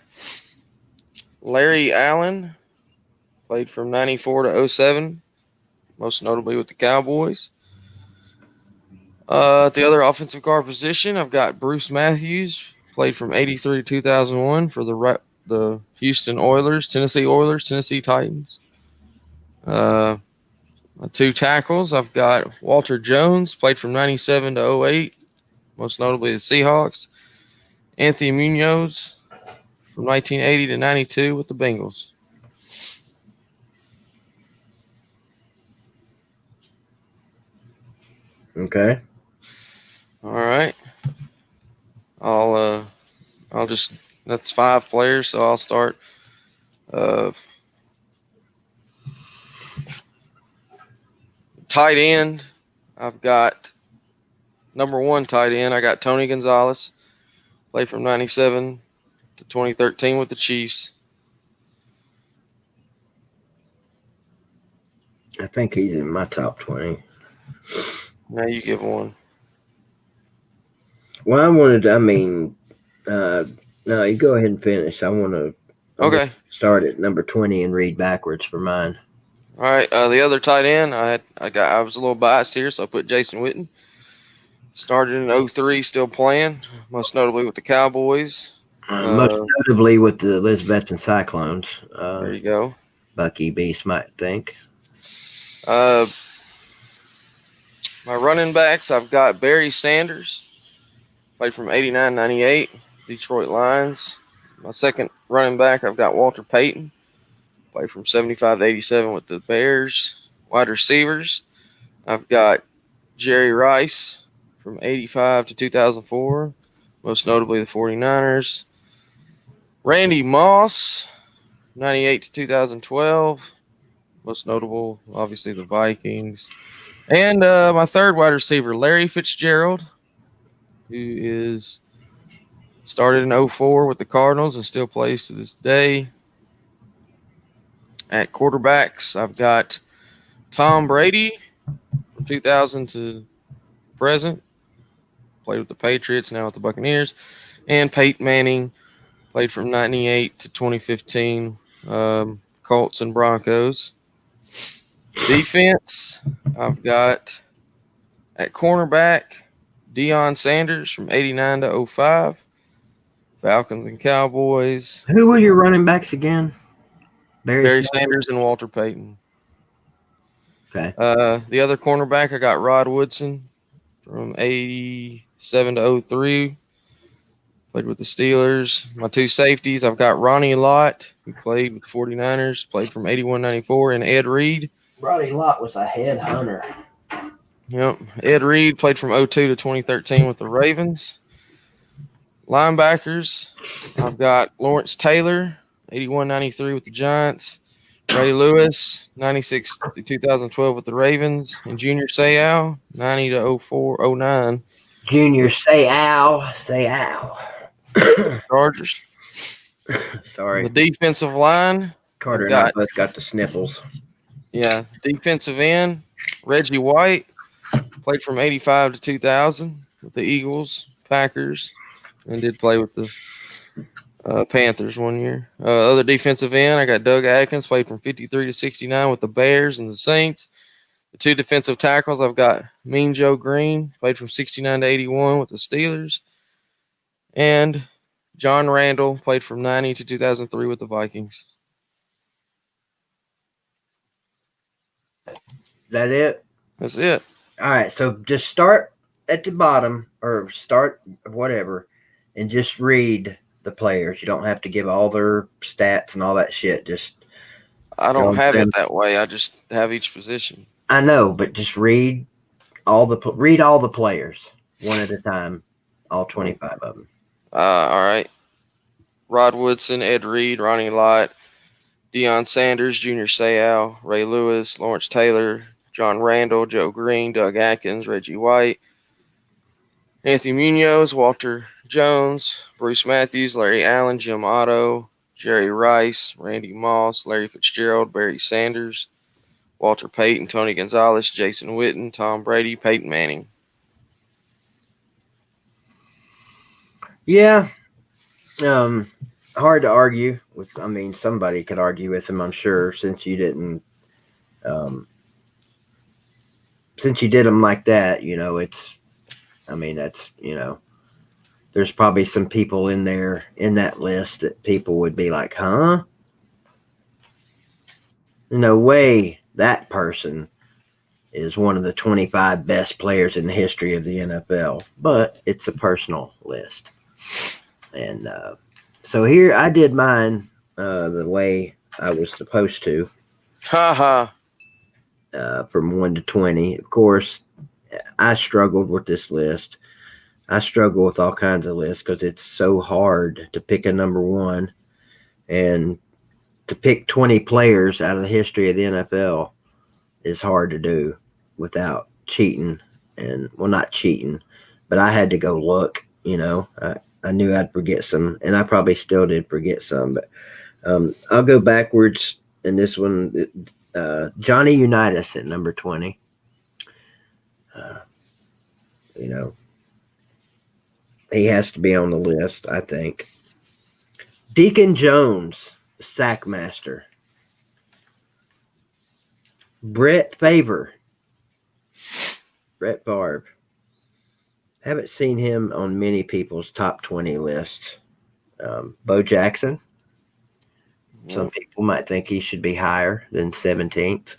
Larry Allen, played from 94 to 07, most notably with the Cowboys. At the other offensive guard position, I've got Bruce Matthews, played from 83 to 2001 for the Houston Oilers, Tennessee Titans. 2 tackles. I've got Walter Jones, played from 97 to 08, most notably the Seahawks. Anthony Munoz from 1980 to 92 with the Bengals. okay. All right. I'll just, that's 5 players, so I'll start. Tight end, I've got number 1 tight end. I got Tony Gonzalez, played from 97 to 2013 with the Chiefs. I think he's in my top 20. Now you give one. Well, no, you go ahead and finish. I want to start at number 20 and read backwards for mine. All right, the other tight end, I was a little biased here, so I put Jason Witten. Started in 03, still playing, most notably with the Cowboys. Most notably with the Elizabethton Cyclones. There you go. Bucky Beast might think. My running backs, I've got Barry Sanders, played from 89-98, Detroit Lions. My second running back, I've got Walter Payton, played from 75 to 87 with the Bears. Wide receivers, I've got Jerry Rice from 85 to 2004, most notably the 49ers. Randy Moss, 98 to 2012, most notable, obviously, the Vikings. And my third wide receiver, Larry Fitzgerald, who is Started in 04 with the Cardinals and still plays to this day. At quarterbacks, I've got Tom Brady from 2000 to present. Played with the Patriots, now with the Buccaneers. And Peyton Manning, played from 98 to 2015, Colts and Broncos. Defense, I've got at cornerback, Deion Sanders from 89 to 05. Falcons and Cowboys. Who were your running backs again? Barry Sanders and Walter Payton. Okay. The other cornerback, I got Rod Woodson from 87 to 03. Played with the Steelers. My two safeties, I've got Ronnie Lott, who played with the 49ers, played from 81-94, and Ed Reed. Ronnie Lott was a headhunter. Yep. Ed Reed played from 02 to 2013 with the Ravens. Linebackers, I've got Lawrence Taylor, 81-93 with the Giants. Ray Lewis, 96 to 2012 with the Ravens. And Junior Seau, 90 to 09. Junior Seau. Chargers. Sorry. The defensive line. Carter and I both got the sniffles. Yeah. Defensive end, Reggie White. Played from 85 to 2000 with the Eagles, Packers, and did play with the Panthers one year. Other defensive end, I got Doug Atkins, played from 53 to 69 with the Bears and the Saints. The two defensive tackles, I've got Mean Joe Green, played from 69 to 81 with the Steelers. And John Randall, played from 90 to 2003 with the Vikings. That it? That's it. All right, so just start at the bottom or start whatever and just read the players. You don't have to give all their stats and all that shit. Just I don't have it that way. I just have each position. I know, but just read all the players one at a time, all 25 of them. All right. Rod Woodson, Ed Reed, Ronnie Lott, Deion Sanders, Junior Seau, Ray Lewis, Lawrence Taylor, John Randall, Joe Green, Doug Atkins, Reggie White, Anthony Munoz, Walter Jones, Bruce Matthews, Larry Allen, Jim Otto, Jerry Rice, Randy Moss, Larry Fitzgerald, Barry Sanders, Walter Payton, Tony Gonzalez, Jason Witten, Tom Brady, Peyton Manning. Yeah. Hard to argue with. I mean, somebody could argue with him, I'm sure, since you didn't since you did them like that, there's probably some people in there in that list that people would be like, huh? No way that person is one of the 25 best players in the history of the NFL, but it's a personal list. And so here I did mine the way I was supposed to. From 1 to 20. Of course, I struggled with this list. I struggle with all kinds of lists because it's so hard to pick a number one, and to pick 20 players out of the history of the NFL is hard to do without cheating. And well, not cheating, but I had to go look. I knew I'd forget some, and I probably still did forget some. But I'll go backwards in this one. Johnny Unitas at number 20. He has to be on the list, I think. Deacon Jones, sack master. Brett Favre. Haven't seen him on many people's top 20 lists. Bo Jackson. Some people might think he should be higher than 17th.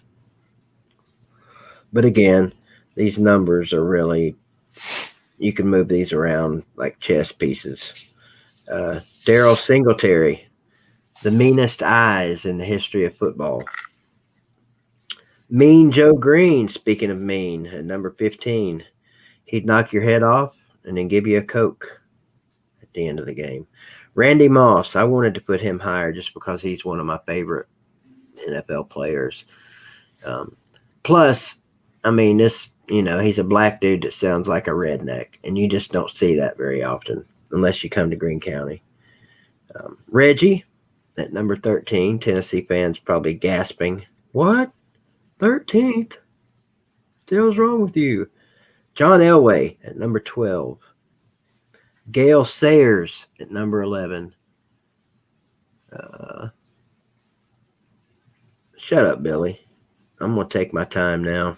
But again, these numbers are really, you can move these around like chess pieces. Darryl Singletary, the meanest eyes in the history of football. Mean Joe Green, speaking of mean, at number 15. He'd knock your head off and then give you a Coke at the end of the game. Randy Moss, I wanted to put him higher just because he's one of my favorite NFL players. Plus, I mean, he's a black dude that sounds like a redneck, and you just don't see that very often. unless you come to Greene County. Reggie at number 13. Tennessee fans probably gasping. What? 13th? What the hell's wrong with you? John Elway at number 12. Gale Sayers at number 11. Shut up, Billy. I'm going to take my time now.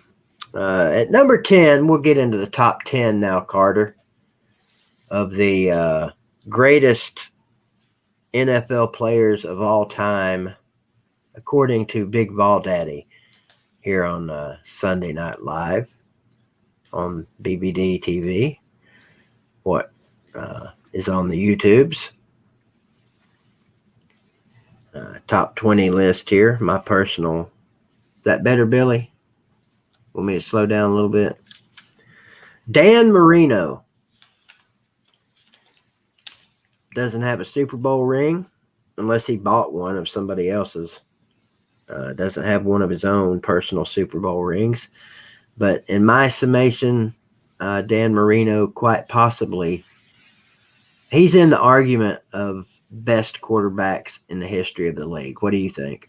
At number 10, we'll get into the top 10 now, Carter, of the greatest NFL players of all time, according to Big Vol Daddy, here on Sunday Night Live on BBD TV. What is on the YouTubes. Top 20 list here. My personal. Is that better, Billy? Want me to slow down a little bit? Dan Marino doesn't have a Super Bowl ring unless he bought one of somebody else's. Doesn't have one of his own personal Super Bowl rings. But in my summation, Dan Marino quite possibly, he's in the argument of best quarterbacks in the history of the league. What do you think?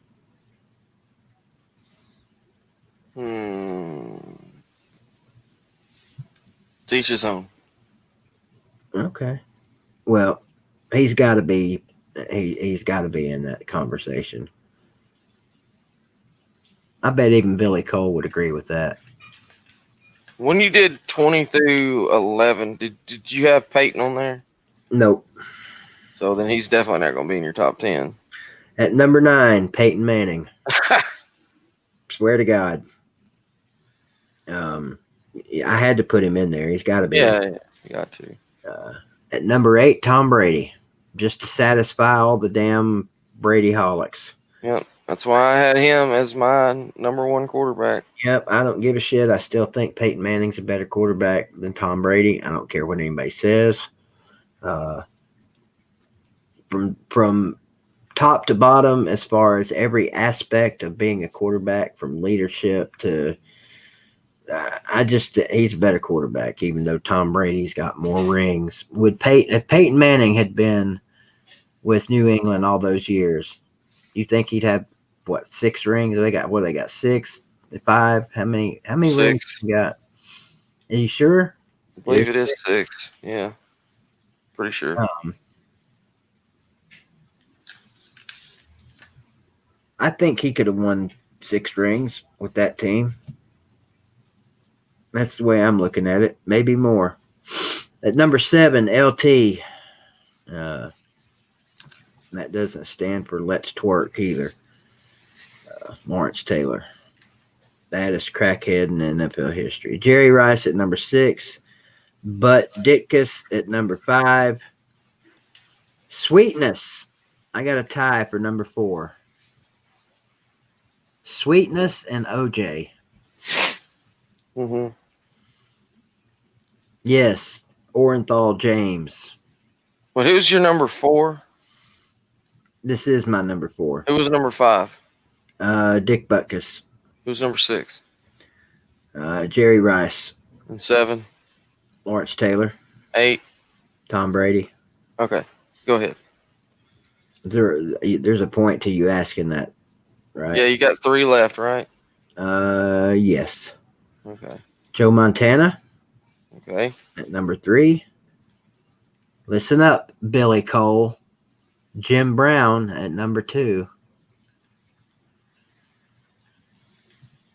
Teach his own. Okay. Well, he's got to be. He's got to be in that conversation. I bet even Billy Cole would agree with that. When you did 20 through 11, did you have Peyton on there? Nope. So then he's definitely not going to be in your top 10. At number 9, Peyton Manning. Swear to God. I had to put him in there. He's got to be. Yeah, you got to. At number 8, Tom Brady. Just to satisfy all the damn Brady-holics. Yep. That's why I had him as my number 1 quarterback. Yep, I don't give a shit. I still think Peyton Manning's a better quarterback than Tom Brady. I don't care what anybody says. From top to bottom, as far as every aspect of being a quarterback, from leadership to he's a better quarterback, even though Tom Brady's got more rings. If Peyton Manning had been with New England all those years, you think he'd have 6 rings? They got 6, 5. How many 6. rings you got? Are you sure? I believe it is 6. Yeah. Pretty sure. I think he could have won 6 rings with that team. That's the way I'm looking at it. Maybe more. At number 7, LT. That doesn't stand for Let's Twerk either. Lawrence Taylor. Baddest crackhead in NFL history. Jerry Rice at number 6. Butt Ditkus at number 5. Sweetness. I got a tie for number 4. Sweetness and OJ. Mm-hmm. Yes, Orenthal James. Well, who's your number 4? This is my number 4. Who was number 5? Dick Butkus. Who's number 6? Jerry Rice. And 7? Lawrence Taylor. 8? Tom Brady. Okay, go ahead. There's a point to you asking that, right? Yeah, you got 3 left, right? Yes. Okay. Joe Montana. Okay. At number 3. Listen up, Billy Cole. Jim Brown at number 2.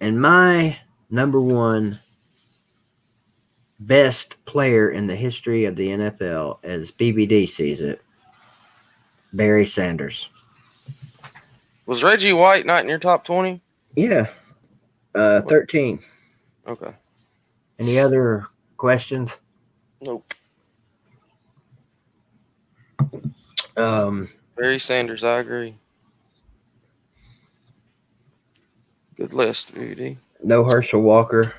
And my number 1 best player in the history of the NFL, as BBD sees it, Barry Sanders. Was Reggie White not in your top 20? Yeah. 13. Okay. Any other questions? Nope. Um, Barry Sanders, I agree. Good list, BD. No Herschel Walker,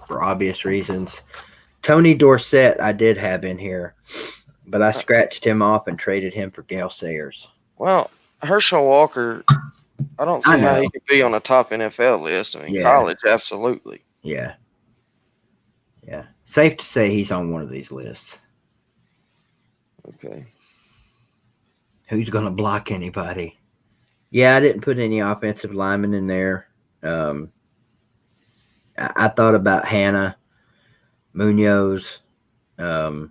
for obvious reasons. Tony Dorsett I did have in here, but I scratched him off and traded him for Gale Sayers. Well, Herschel Walker, I don't see how he could be on a top NFL list. I mean, college, absolutely. Yeah. Yeah. Safe to say he's on one of these lists. Okay. Who's going to block anybody? Yeah, I didn't put any offensive linemen in there. I thought about Hannah, Munoz. Well,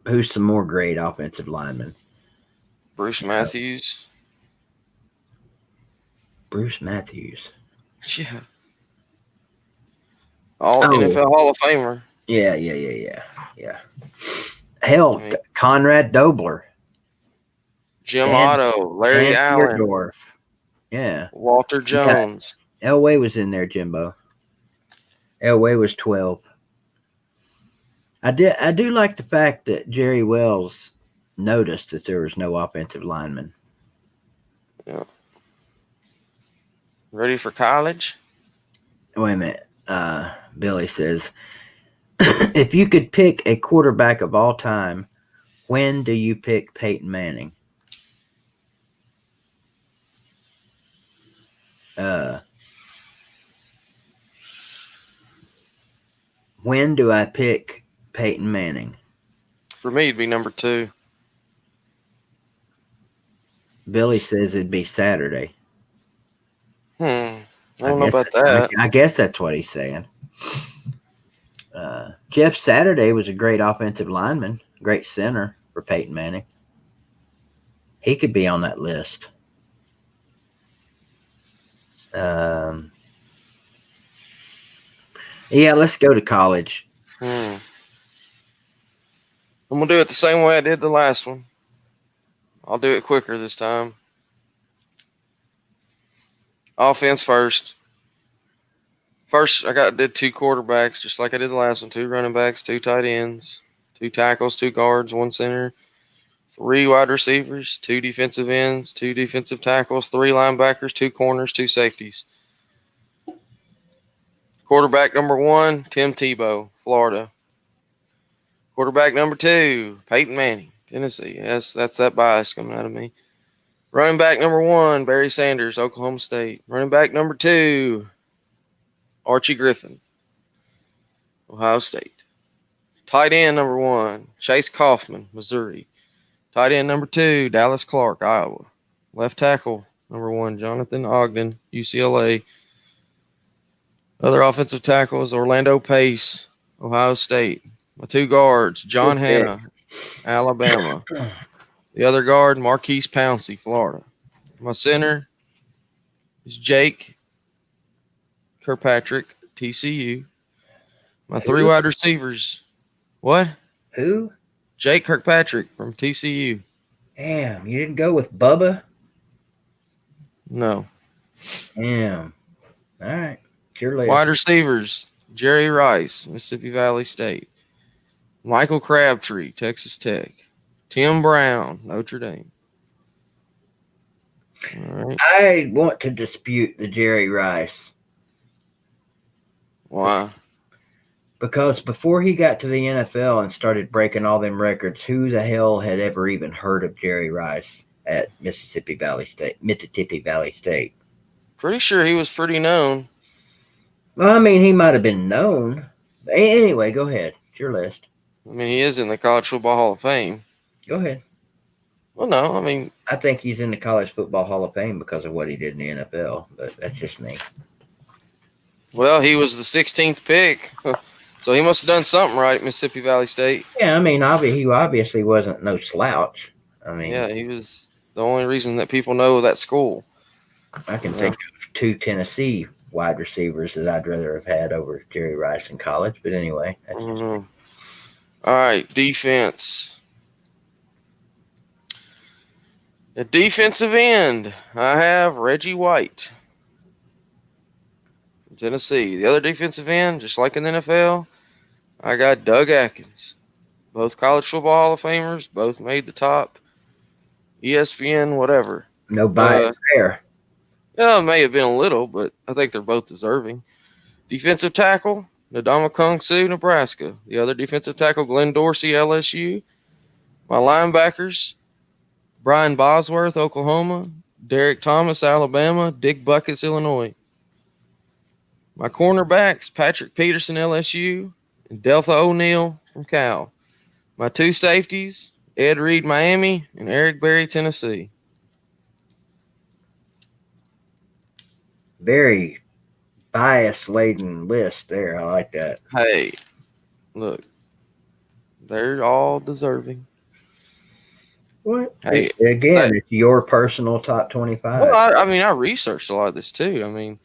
who's some more great offensive linemen? Bruce Matthews. Bruce Matthews. Yeah. All Oh. NFL Hall of Famer. Yeah. Hell, I mean, Conrad Dobler. Jim Dan- Otto, Larry Dan Allen, Deerdorf. Yeah. Walter Jones. Elway was in there, Jimbo. Elway was 12. I do like the fact that Jerry Wells noticed that there was no offensive lineman. Yeah. Ready for college? Wait a minute. Billy says, if you could pick a quarterback of all time, when do you pick Peyton Manning? When do I pick Peyton Manning? For me, it'd be number 2. Billy says it'd be Saturday. I don't know about that's- that. I guess that's what he's saying. Jeff Saturday was a great offensive lineman, great center for Peyton Manning. He could be on that list. Yeah, let's go to college. I'm going to do it the same way I did the last one. I'll do it quicker this time. Offense first. First, I did 2 quarterbacks, just like I did the last one. 2 running backs, 2 tight ends, 2 tackles, 2 guards, 1 center, 3 wide receivers, 2 defensive ends, 2 defensive tackles, 3 linebackers, 2 corners, 2 safeties. Quarterback number 1, Tim Tebow, Florida. Quarterback number 2, Peyton Manning, Tennessee. Yes, that's that bias coming out of me. Running back number 1, Barry Sanders, Oklahoma State. Running back number 2, Archie Griffin, Ohio State. Tight end number 1, Chase Kaufman, Missouri. Tight end number 2, Dallas Clark, Iowa. Left tackle number 1, Jonathan Ogden, UCLA. Other offensive tackles, Orlando Pace, Ohio State. My 2 guards, John Hanna, Alabama. The other guard, Marquise Pouncey, Florida. My center is Jake Kirkpatrick, TCU. My 3 wide receivers. What? Who? Jake Kirkpatrick from TCU. Damn, you didn't go with Bubba? No. Damn. All right. Your list. Wide receivers, Jerry Rice, Mississippi Valley State. Michael Crabtree, Texas Tech. Tim Brown, Notre Dame. All right. I want to dispute the Jerry Rice. Why? Because before he got to the NFL and started breaking all them records, who the hell had ever even heard of Jerry Rice at Mississippi Valley State? Pretty sure he was pretty known. Well, I mean, he might have been known. Anyway, go ahead. It's your list. I mean, he is in the College Football Hall of Fame. Go ahead. Well, no, I mean, I think he's in the College Football Hall of Fame because of what he did in the NFL, but that's just me. well, he was the 16th pick, so he must have done something right at Mississippi Valley State. Yeah, I mean, he obviously wasn't no slouch. I mean, Yeah, he was the only reason that people know that school. I can think of 2 Tennessee wide receivers that I'd rather have had over Jerry Rice in college, but anyway. That's just me. All right, defense. At defensive end, I have Reggie White, Tennessee. The other defensive end, just like in the NFL, I got Doug Atkins. Both College Football Hall of Famers, both made the top. ESPN, whatever. No bias there. Yeah, it may have been a little, but I think they're both deserving. Defensive tackle, Ndamukong Suh, Nebraska. The other defensive tackle, Glenn Dorsey, LSU. My linebackers, Brian Bosworth, Oklahoma. Derek Thomas, Alabama. Dick Buckets, Illinois. My cornerbacks, Patrick Peterson, LSU. And Deltha O'Neal, from Cal. My two safeties, Ed Reed, Miami, and Eric Berry, Tennessee. Very bias-laden list there. I like that. Hey, look, they're all deserving. What? Hey, Again, it's your personal top 25. well, I mean, I researched a lot of this too. I mean,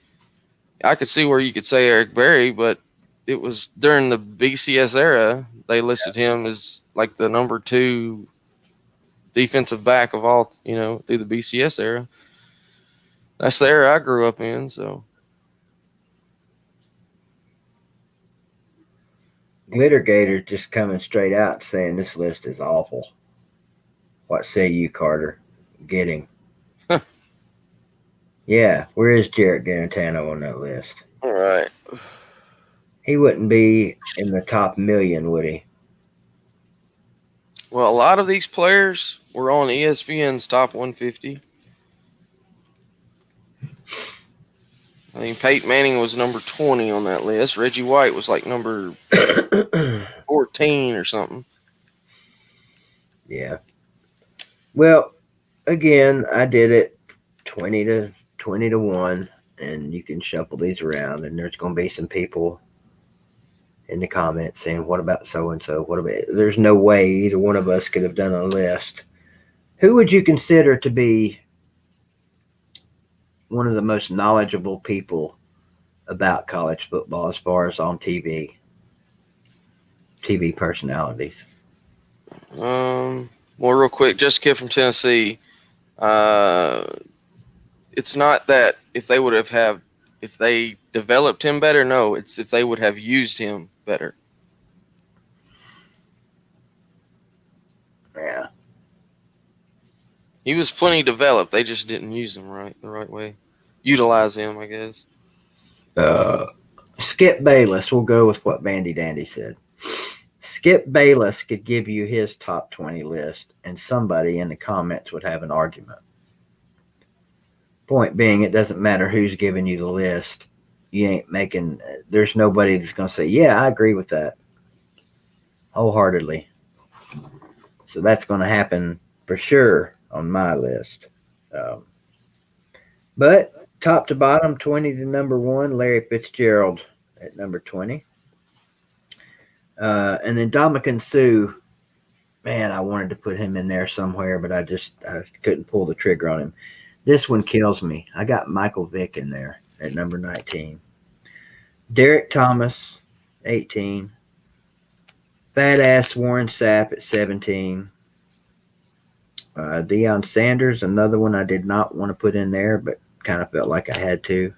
I could see where you could say Eric Berry, but it was during the BCS era. They listed him as like the number 2 defensive back of all, through the BCS era. That's the era I grew up in. So Glittergator just coming straight out saying this list is awful. What say you, Carter? Get him. Yeah, where is Jarrett Garantano on that list? all right. He wouldn't be in the top million, would he? Well, a lot of these players were on ESPN's top 150. I mean, Peyton Manning was number 20 on that list. Reggie White was like number 14 or something. Yeah. Well, again, I did it 20 to 1, and you can shuffle these around, and there's going to be some people in the comments saying, what about so-and-so? What about, there's no way either one of us could have done a list. Who would you consider to be one of the most knowledgeable people about college football as far as on TV personalities? Well, real quick, just a kid from Tennessee. It's not that if they developed him better. No, it's if they would have used him better. Yeah. He was plenty developed. They just didn't use him the right way. Utilize him, I guess. Skip Bayless. We'll go with what Vandy Dandy said. Skip Bayless could give you his top 20 list, and somebody in the comments would have an argument. Point being, it doesn't matter who's giving you the list. There's nobody that's going to say, yeah, I agree with that wholeheartedly. So that's going to happen for sure on my list. But top to bottom, 20 to number 1, Larry Fitzgerald at number 20. And then Dominican Sue, man, I wanted to put him in there somewhere, but I couldn't pull the trigger on him. This one kills me. I got Michael Vick in there at number 19. Derek Thomas, 18. Fat ass Warren Sapp at 17. Deion Sanders, another one I did not want to put in there, but kind of felt like I had to.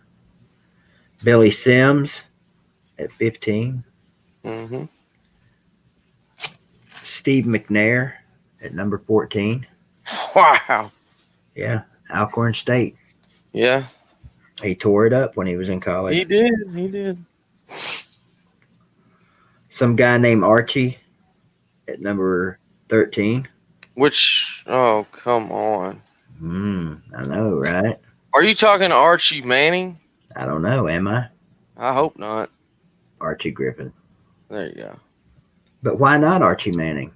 Billy Sims at 15. Mm-hmm. Steve McNair at number 14. Wow. Yeah, Alcorn State. Yeah. He tore it up when he was in college. He did. Some guy named Archie at number 13. Which, oh, come on. I know, right? Are you talking to Archie Manning? I don't know, am I? I hope not. Archie Griffin. There you go. But why not Archie Manning?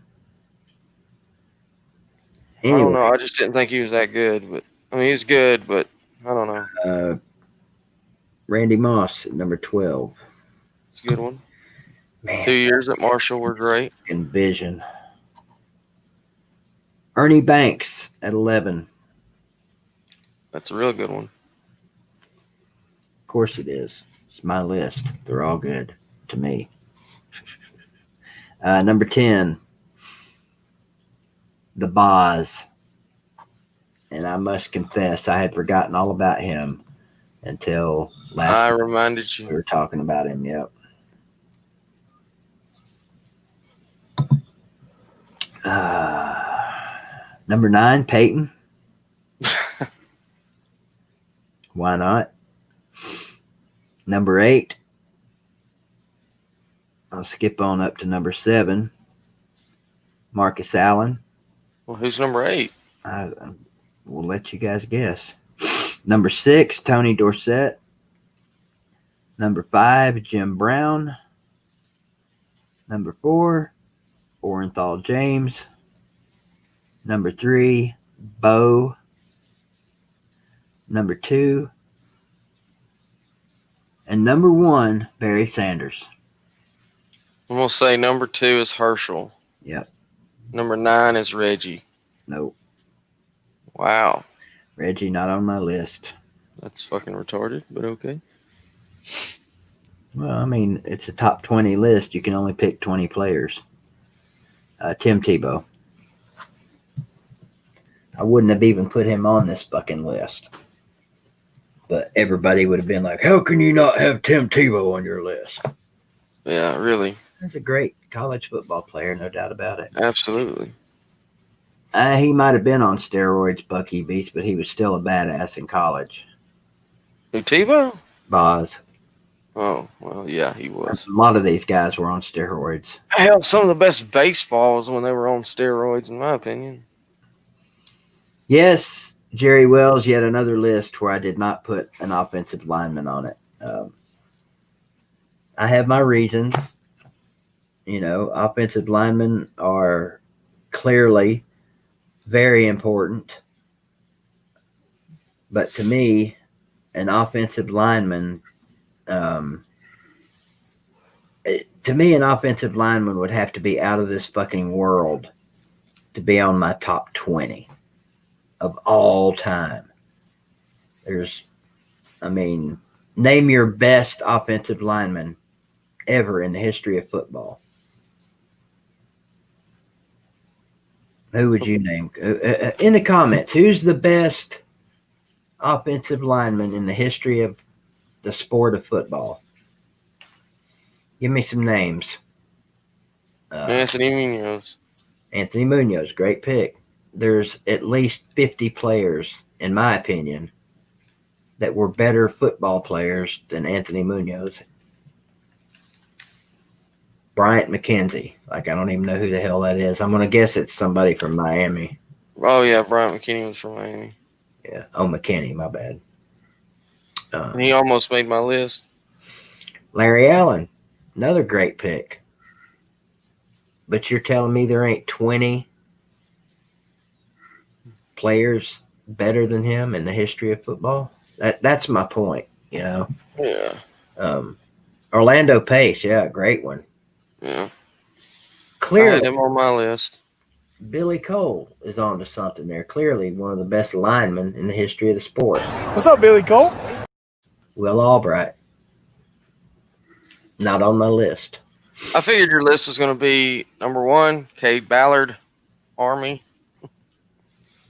Anyway, I don't know. I just didn't think he was that good. But I mean, he's good, but I don't know. Randy Moss at number 12. It's a good one. Man, 2 years at Marshall were great. Envision. Ernie Banks at 11. That's a real good one. Of course it is. It's my list. They're all good to me. Number 10, the Boz. And I must confess, I had forgotten all about him until I last reminded we you. were talking about him. Yep. Number 9, Peyton. Why not? Number 8. I'll skip on up to number 7. Marcus Allen. Well, who's number 8? We'll let you guys guess. Number 6, Tony Dorsett. Number 5, Jim Brown. Number 4, Orenthal James. Number 3, Bo. Number 2. And number 1, Barry Sanders. I'm going to say number 2 is Herschel. Yep. Number 9 is Reggie. Nope. Wow. Reggie not on my list. That's fucking retarded, but okay. Well, I mean, it's a top 20 list. You can only pick 20 players. Tim Tebow. I wouldn't have even put him on this fucking list. But everybody would have been like, how can you not have Tim Tebow on your list? Yeah, really. He's a great college football player, no doubt about it. Absolutely. He might have been on steroids, Bucky Beast, but he was still a badass in college. Who, Tebow? Boz. Oh, well, yeah, he was. A lot of these guys were on steroids. Hell, some of the best baseballs when they were on steroids, in my opinion. Yes, Jerry Wells, yet another list where I did not put an offensive lineman on it. I have my reasons. You know, offensive linemen are clearly very important. But to me, an offensive lineman, an offensive lineman would have to be out of this fucking world to be on my top 20 of all time. Name your best offensive lineman ever in the history of football. Who would you name? In the comments, who's the best offensive lineman in the history of the sport of football? Give me some names. Anthony Munoz. Anthony Munoz, great pick. There's at least 50 players, in my opinion, that were better football players than Anthony Munoz. Bryant McKenzie. I don't even know who the hell that is. I'm going to guess it's somebody from Miami. Oh, yeah, Bryant McKinney was from Miami. Yeah. Oh, McKinney, my bad. And he almost made my list. Larry Allen, another great pick. But you're telling me there ain't 20 players better than him in the history of football? That's my point, you know. Yeah. Orlando Pace, yeah, great one. Yeah. Clearly, I had him on my list. Billy Cole is on to something there. Clearly one of the best linemen in the history of the sport. What's up, Billy Cole? Will Albright. Not on my list. I figured your list was going to be number 1, Cade Ballard, Army.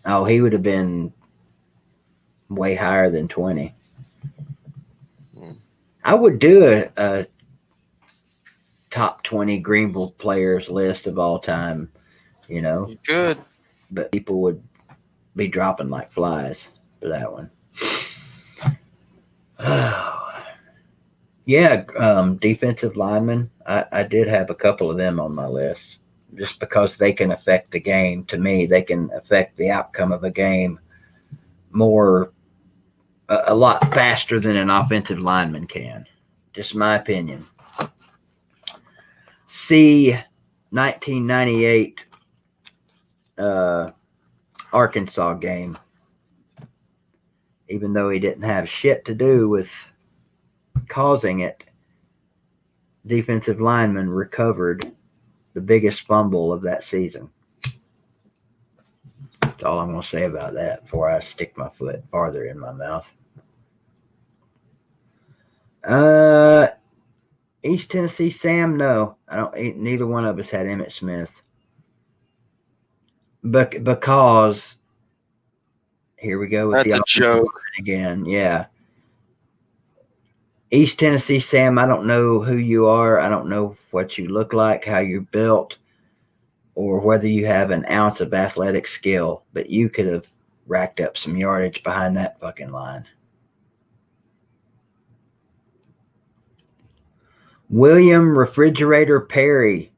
Oh, he would have been way higher than 20. I would do a top 20 Greenville players list of all time, you know. You could. But people would be dropping like flies for that one. Yeah, defensive linemen. I did have a couple of them on my list just because they can affect the game. To me, they can affect the outcome of a game more, a lot faster than an offensive lineman can. Just my opinion. See 1998 Arkansas game. Even though he didn't have shit to do with causing it, defensive lineman recovered the biggest fumble of that season. That's all I'm going to say about that before I stick my foot farther in my mouth. East Tennessee Sam, no. I don't. Neither one of us had Emmitt Smith. But because here we go with That's the a joke again. Yeah. East Tennessee Sam, I don't know who you are. I don't know what you look like, how you're built, or whether you have an ounce of athletic skill, but you could have racked up some yardage behind that fucking line. William Refrigerator Perry.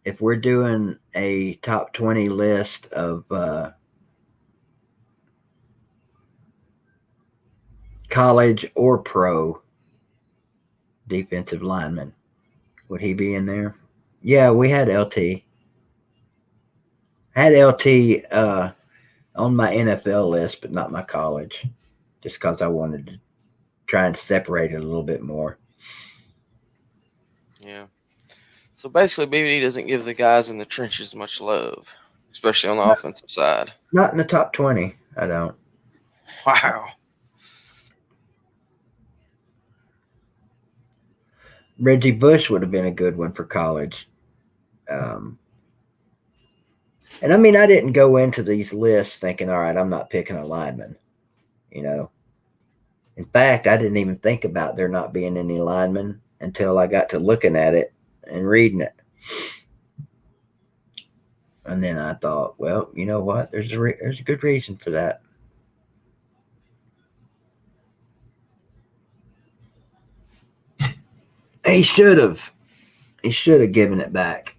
If we're doing a top 20 list of college or pro defensive linemen, would he be in there? Yeah, we had LT. I had LT on my NFL list, but not my college, just because I wanted to try and separate it a little bit more. Yeah. So basically, BBD doesn't give the guys in the trenches much love, especially on the offensive side. Not in the top 20. I don't. Wow. Reggie Bush would have been a good one for college. And I mean, I didn't go into these lists thinking, all right, I'm not picking a lineman. You know, in fact, I didn't even think about there not being any linemen until I got to looking at it and reading it. And then I thought, well, you know what? There's a good reason for that. He should have given it back.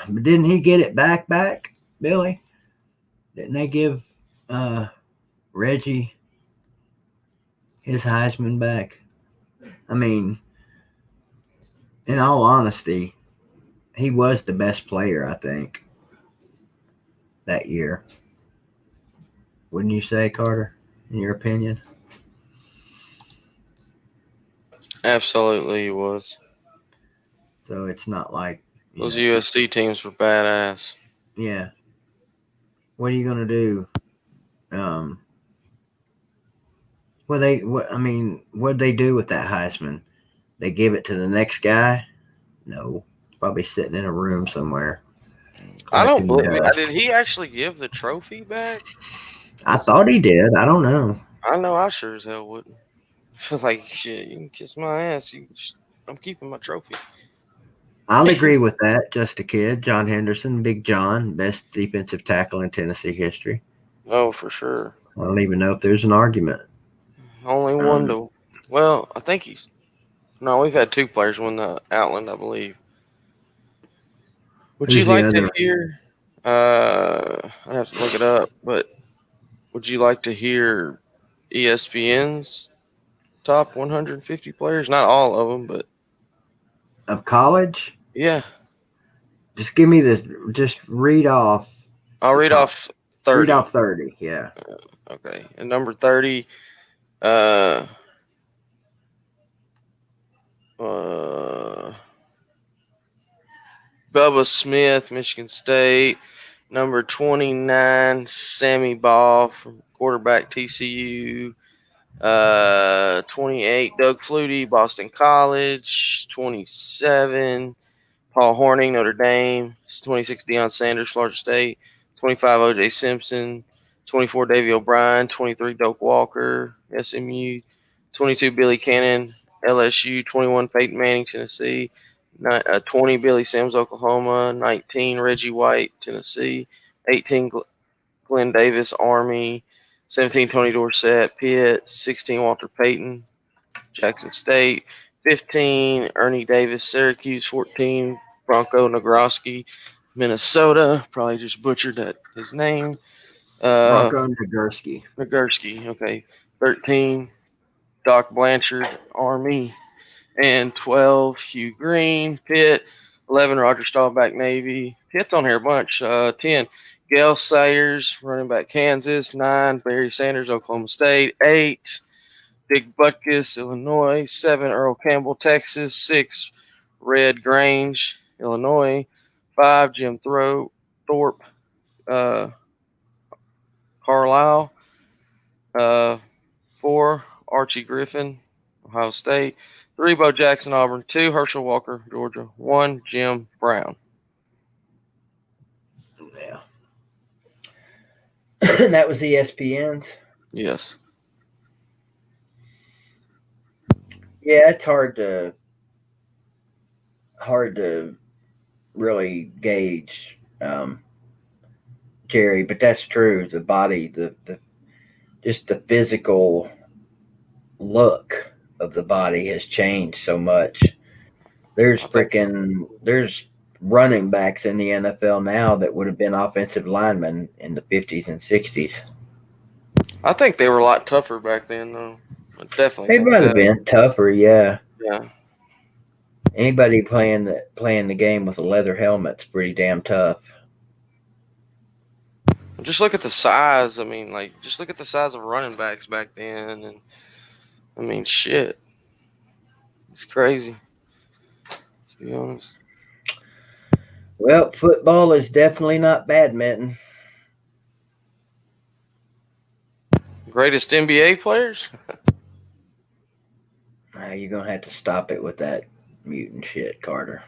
But didn't he get it back, Billy? Didn't they give Reggie his Heisman back? I mean, in all honesty, he was the best player, I think, that year. Wouldn't you say, Carter, in your opinion? Absolutely, he was. So it's not like Those USC teams were badass. Yeah. What are you gonna do? What'd they do with that Heisman? They give it to the next guy? No. Probably sitting in a room somewhere. I don't believe it. dust. Did he actually give the trophy back? I thought he did. I don't know. I know I sure as hell wouldn't. Like, shit, you can kiss my ass. I'm keeping my trophy. I'll agree with that. Just a kid. John Henderson, Big John, best defensive tackle in Tennessee history. Oh, for sure. I don't even know if there's an argument. Only one to. Well, I think he's. No, we've had two players win the Outland, I believe. Would you Who's the like to other? hear? I'd have to look it up, but would you like to hear ESPN's top 150 players? Not all of them, but Of college? yeah. Just give me just read off. I'll read off 30. Read off 30, yeah. Okay. And number 30, Bubba Smith, Michigan State. Number 29, Sammy Ball from quarterback TCU. 28, Doug Flutie, Boston College. 27, Paul Hornung, Notre Dame. 26, Deion Sanders, Florida State. 25, O.J. Simpson. 24, Davey O'Brien. 23, Doak Walker, SMU. 22, Billy Cannon, LSU. 21, Peyton Manning, Tennessee. 20, Billy Sims, Oklahoma. 19, Reggie White, Tennessee. 18, Glenn Davis, Army. 17, Tony Dorsett, Pitt. 16, Walter Payton, Jackson State. 15, Ernie Davis, Syracuse. 14, Bronco Nagurski, Minnesota. Probably just butchered his name. Bronco Nagurski. Nagurski, okay. 13, Doc Blanchard, Army. And 12, Hugh Green, Pitt. 11, Roger Staubach, Navy. Pitt's on here a bunch. 10, Gail Sayers, running back, Kansas. 9, Barry Sanders, Oklahoma State. 8, Dick Butkus, Illinois. 7, Earl Campbell, Texas. 6, Red Grange, Illinois. 5, Jim Thorpe, Carlisle. 4, Archie Griffin, Ohio State. 3, Bo Jackson, Auburn. 2, Herschel Walker, Georgia. 1, Jim Brown. Yeah. That was ESPN's. Yes. Yeah, it's hard to really gauge, Jerry, but that's true. The body, the just the physical look of the body has changed so much. There's running backs in the NFL now that would have been offensive linemen in the 50s and 60s. I think they were a lot tougher back then, though. They might have been tougher, yeah. Yeah. Anybody playing the game with a leather helmet's pretty damn tough. Just look at the size. I mean, like, just look at the size of running backs back then, and I mean, shit, it's crazy. To be honest. Well, football is definitely not badminton. Greatest NBA players? You're gonna have to stop it with that mutant shit, Carter.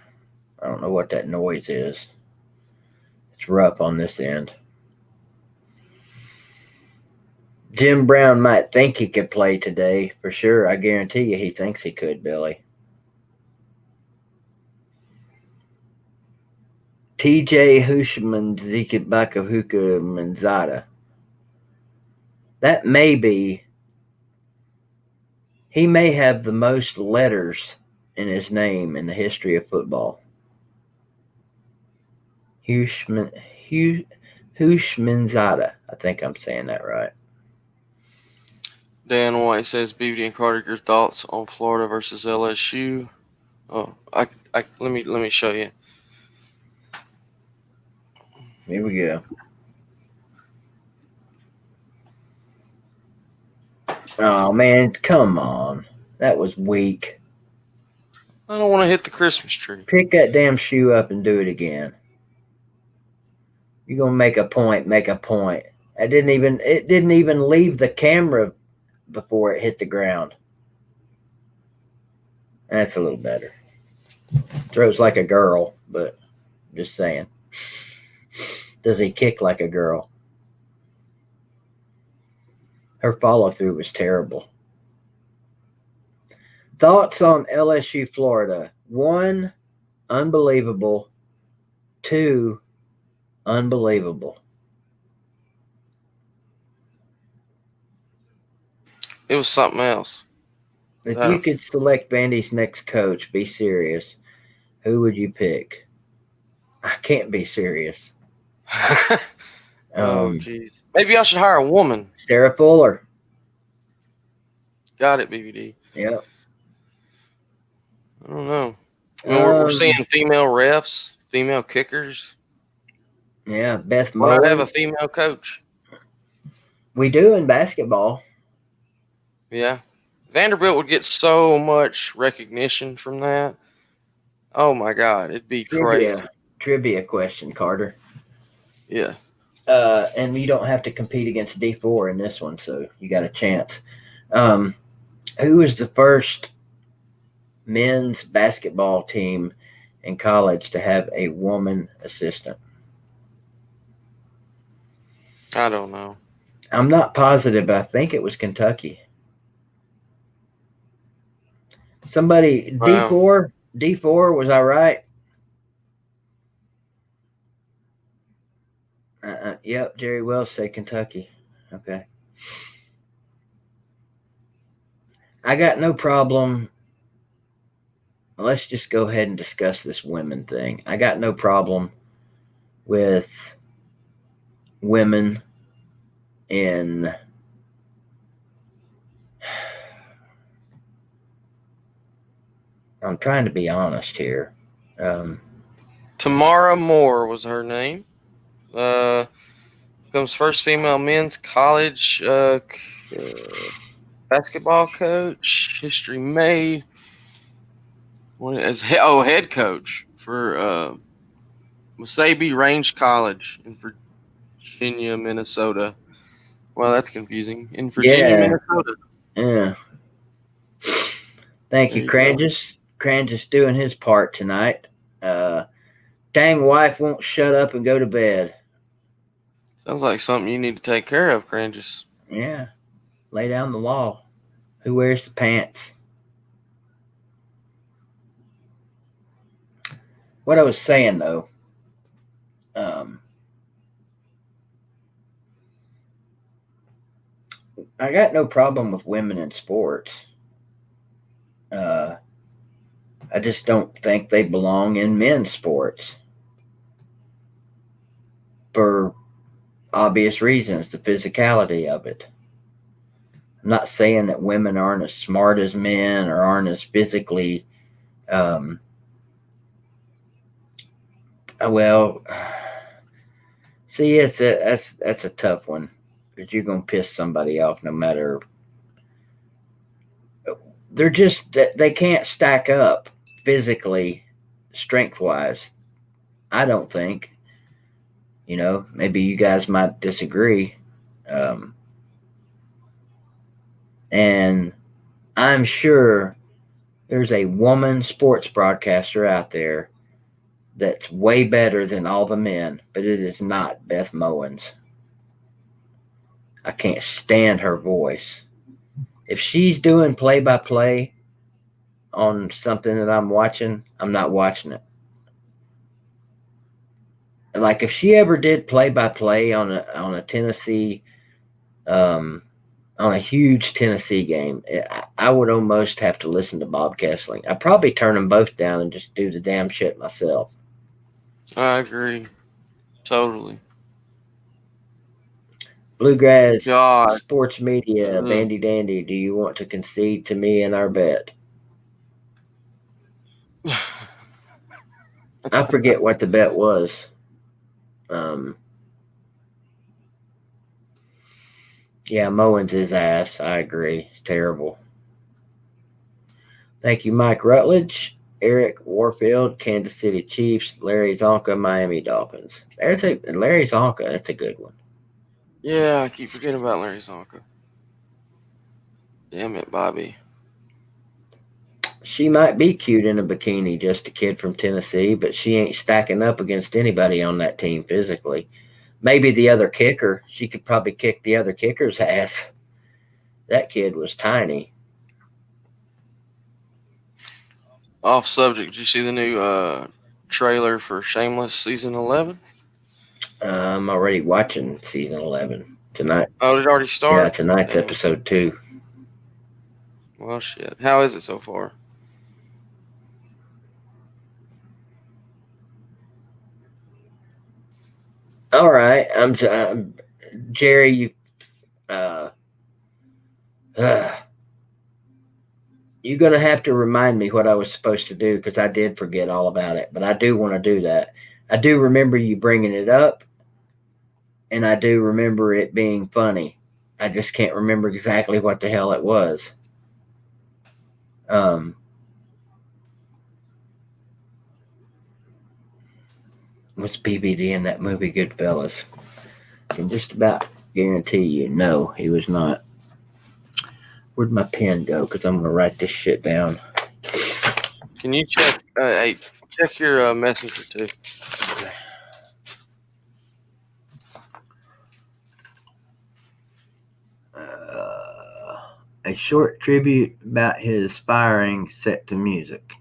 I don't know what that noise is. It's rough on this end. Jim Brown might think he could play today for sure. I guarantee you he thinks he could, Billy. TJ Hushmanzada. That may be. He may have the most letters in his name in the history of football. Hushmanzada. I think I'm saying that right. Dan White says, "BBD and Carter, your thoughts on Florida versus LSU?" Oh, let me show you. Here we go. Oh man, come on. That was weak. I don't want to hit the Christmas tree. Pick that damn shoe up and do it again. You're gonna make a point, make a point. It didn't even leave the camera before it hit the ground. That's a little better. Throws like a girl, but just saying. Does he kick like a girl? Her follow through was terrible. Thoughts on LSU Florida? 1, unbelievable. 2, unbelievable. It was something else. If you could select Vandy's next coach, be serious. Who would you pick? I can't be serious. Oh, jeez. Maybe I should hire a woman. Sarah Fuller. Got it, BBD. Yep. I don't know. I mean, we're seeing female refs, female kickers. Yeah, Beth Why Moore. not have a female coach? We do in basketball. Yeah. Vanderbilt would get so much recognition from that. Oh, my God. It'd be crazy. Trivia question, Carter. Yeah. And you don't have to compete against D4 in this one, so you got a chance. Who was the first men's basketball team in college to have a woman assistant? I don't know. I'm not positive, but I think it was Kentucky. Somebody, wow. D4, was I right? Yep, Jerry Wells said Kentucky. Okay. I got no problem. Let's just go ahead and discuss this women thing. I got no problem with women in I'm trying to be honest here. Tamara Moore was her name. Becomes first female men's college basketball coach. History made. Head coach for Wasabi Range College in Virginia, Minnesota. Well, that's confusing. In Virginia, Minnesota. Yeah. Thank you, Cranges. Cranges doing his part tonight. Dang wife won't shut up and go to bed. Sounds like something you need to take care of, Cranges. Yeah. Lay down the law. Who wears the pants? What I was saying, though, I got no problem with women in sports. I just don't think they belong in men's sports for obvious reasons, the physicality of it. I'm not saying that women aren't as smart as men or aren't as physically Well, see, that's a tough one because you're gonna piss somebody off no matter. They're just they can't stack up physically, strength wise. I don't think. Maybe you guys might disagree. Um, and I'm sure there's a woman sports broadcaster out there that's way better than all the men, but it is not Beth Mowins. I can't stand her voice. If she's doing play by play on something that I'm watching, I'm not watching it. Like if she ever did play by play on a Tennessee, on a huge Tennessee game, I would almost have to listen to Bob Kessling. I'd probably turn them both down and just do the damn shit myself. I agree. Totally. Bluegrass God. Sports Media, Bandy Dandy, do you want to concede to me in our bet? I forget what the bet was. Yeah, Mowins is ass. I agree. Terrible. Thank you, Mike Rutledge, Eric Warfield, Kansas City Chiefs, Larry Zonka, Miami Dolphins. There's Larry Zonka. That's a good one. Yeah, I keep forgetting about Larry Zonka. Damn it, Bobby. She might be cute in a bikini, just a kid from Tennessee, but she ain't stacking up against anybody on that team physically. Maybe the other kicker. She could probably kick the other kicker's ass. That kid was tiny. Off subject, did you see the new trailer for Shameless season 11? I'm already watching season 11 tonight. Oh, did it already start? Yeah, tonight's Damn. episode 2. Well, shit. How is it so far? All right, I'm Jerry. You're gonna have to remind me what I was supposed to do because I did forget all about it. But I do want to do that. I do remember you bringing it up, and I do remember it being funny. I just can't remember exactly what the hell it was. Was BBD in that movie Goodfellas? I can just about guarantee you, no, he was not. Where'd my pen go? Because I'm gonna write this shit down. Can you check? Hey, check your messenger too. A short tribute about his firing set to music.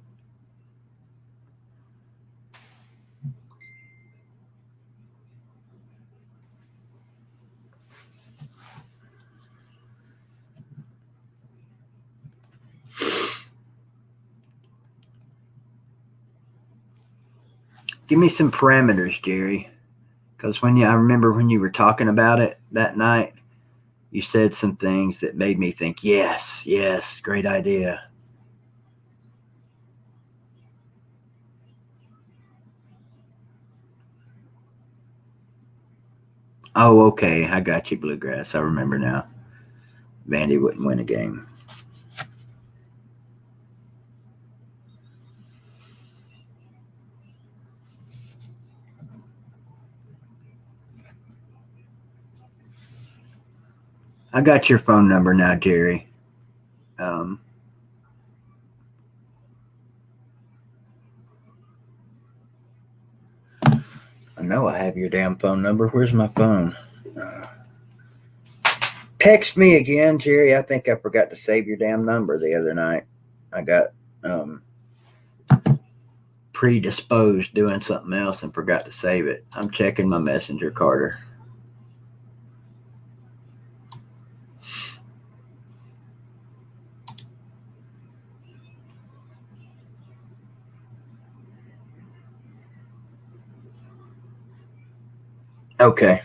Give me some parameters, Jerry. Because I remember when you were talking about it that night, you said some things that made me think, yes, great idea. Oh, okay. I got you, Bluegrass. I remember now. Vandy wouldn't win a game. I got your phone number now, Jerry. I know I have your damn phone number. Where's my phone? Text me again, Jerry. I think I forgot to save your damn number the other night. I got predisposed doing something else and forgot to save it. I'm checking my messenger, Carter. Okay.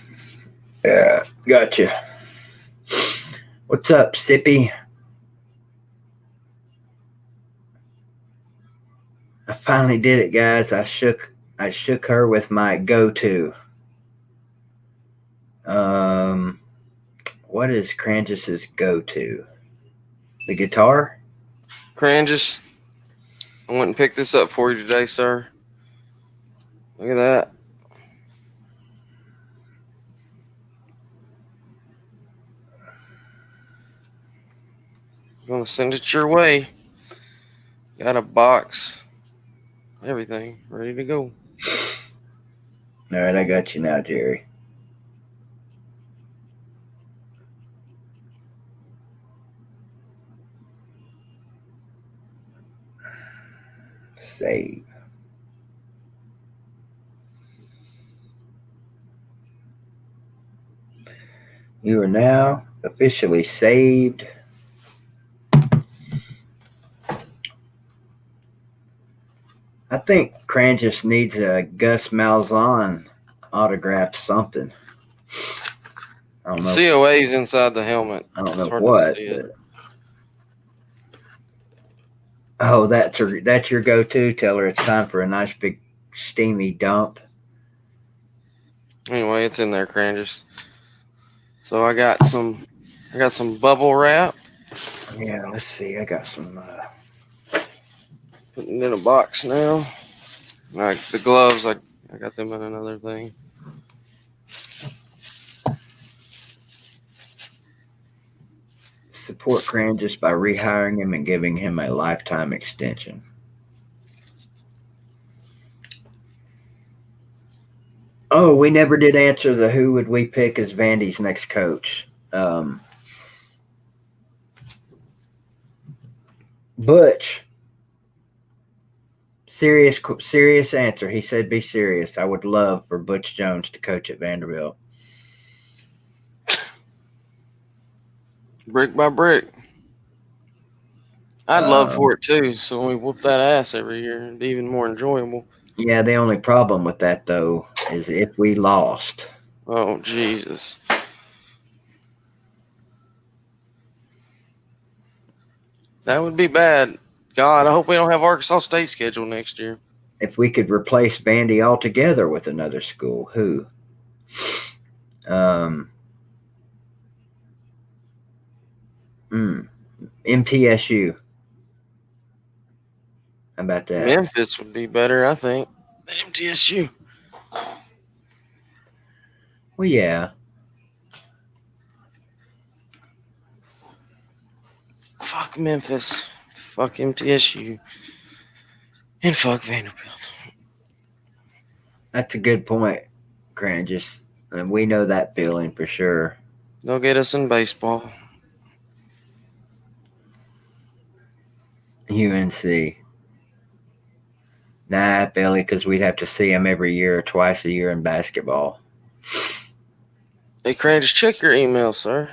Yeah, gotcha. What's up, Sippy? I finally did it, guys. I shook I shook her with my go-to. What is Crangis's go-to? The guitar? Crangis, I went and picked this up for you today, sir. Look at that. I'm going to send it your way. Got a box. Everything ready to go. All right, I got you now, Jerry. Save. You are now officially saved. I think Crangis needs a Gus Malzahn autographed something. I don't know. COA's inside the helmet. I don't know It's hard to what. see it. Oh, that's your go-to. Tell her it's time for a nice big steamy dump. Anyway, it's in there, Crangis. So I got some bubble wrap. Yeah, let's see. I got some. Putting it in a box now. Like the gloves, I got them in another thing. Support Crangis by rehiring him and giving him a lifetime extension. Oh, we never did answer the who would we pick as Vandy's next coach. Butch. Serious answer. He said be serious. I would love for Butch Jones to coach at Vanderbilt. Brick by brick. I'd love for it too. So when we whoop that ass every year, it'd be even more enjoyable. Yeah, the only problem with that though is if we lost. Oh Jesus. That would be bad. God, I hope we don't have Arkansas State scheduled next year. If we could replace Vandy altogether with another school, who? MTSU. How about that? Memphis would be better, I think, than MTSU. Well, yeah. Fuck Memphis. Fuck MTSU. And fuck Vanderbilt. That's a good point, Crangis. And we know that feeling for sure. They'll get us in baseball. UNC. Nah, Billy, because we'd have to see him every year or twice a year in basketball. Hey, Crandis, check your email, sir.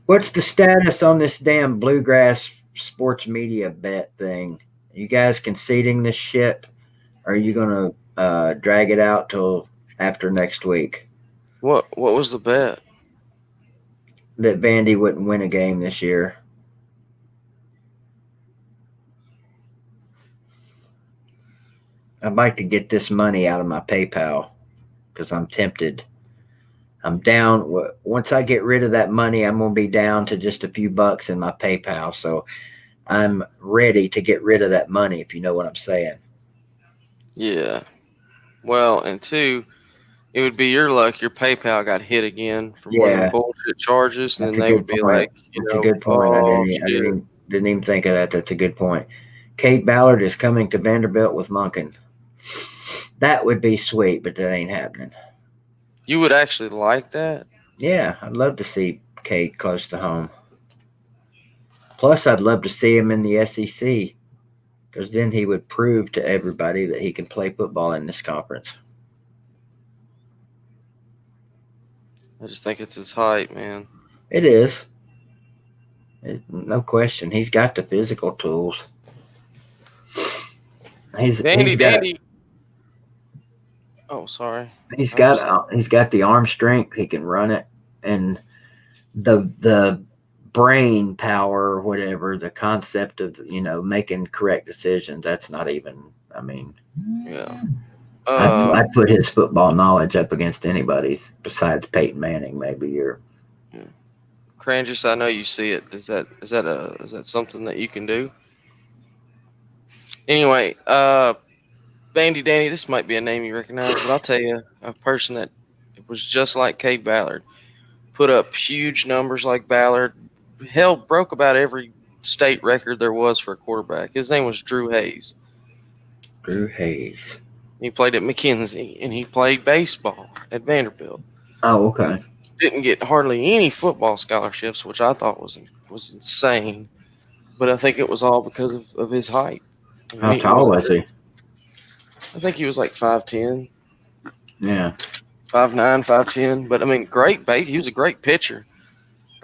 What's the status on this damn Bluegrass sports media bet thing? You guys conceding this shit? Or are you going to drag it out till after next week? What was the bet? That Vandy wouldn't win a game this year. I'd like to get this money out of my PayPal because I'm tempted. I'm down. Once I get rid of that money, I'm going to be down to just a few bucks in my PayPal. So I'm ready to get rid of that money, if you know what I'm saying. Yeah. Well, and two, it would be your luck. Your PayPal got hit again for one of the bullshit charges, and then they would be like, That's a good point. I didn't even think of that. That's a good point. Kate Ballard is coming to Vanderbilt with Monken. That would be sweet, but that ain't happening. You would actually like that? Yeah, I'd love to see Kate close to home. Plus, I'd love to see him in the SEC because then he would prove to everybody that he can play football in this conference. I just think it's his height, man. It is. No question. He's got the physical tools. Vandy. Oh, sorry. He's got the arm strength. He can run it, and the brain power or whatever, the concept of, making correct decisions, that's not even, I mean, Yeah. I'd put his football knowledge up against anybody's besides Peyton Manning, maybe. Or Crangus, I know you see it. Is that something that you can do? Anyway, Bandy Danny, this might be a name you recognize, but I'll tell you a person that was just like Cade Ballard, put up huge numbers like Ballard, hell, broke about every state record there was for a quarterback. His name was Drew Hayes. Drew Hayes. He played at McKenzie, and he played baseball at Vanderbilt. Oh, okay. Didn't get hardly any football scholarships, which I thought was insane. But I think it was all because of his height. How tall was he? I think he was like 5'10". Yeah. 5'9", 5'10". But, I mean, great base. He was a great pitcher.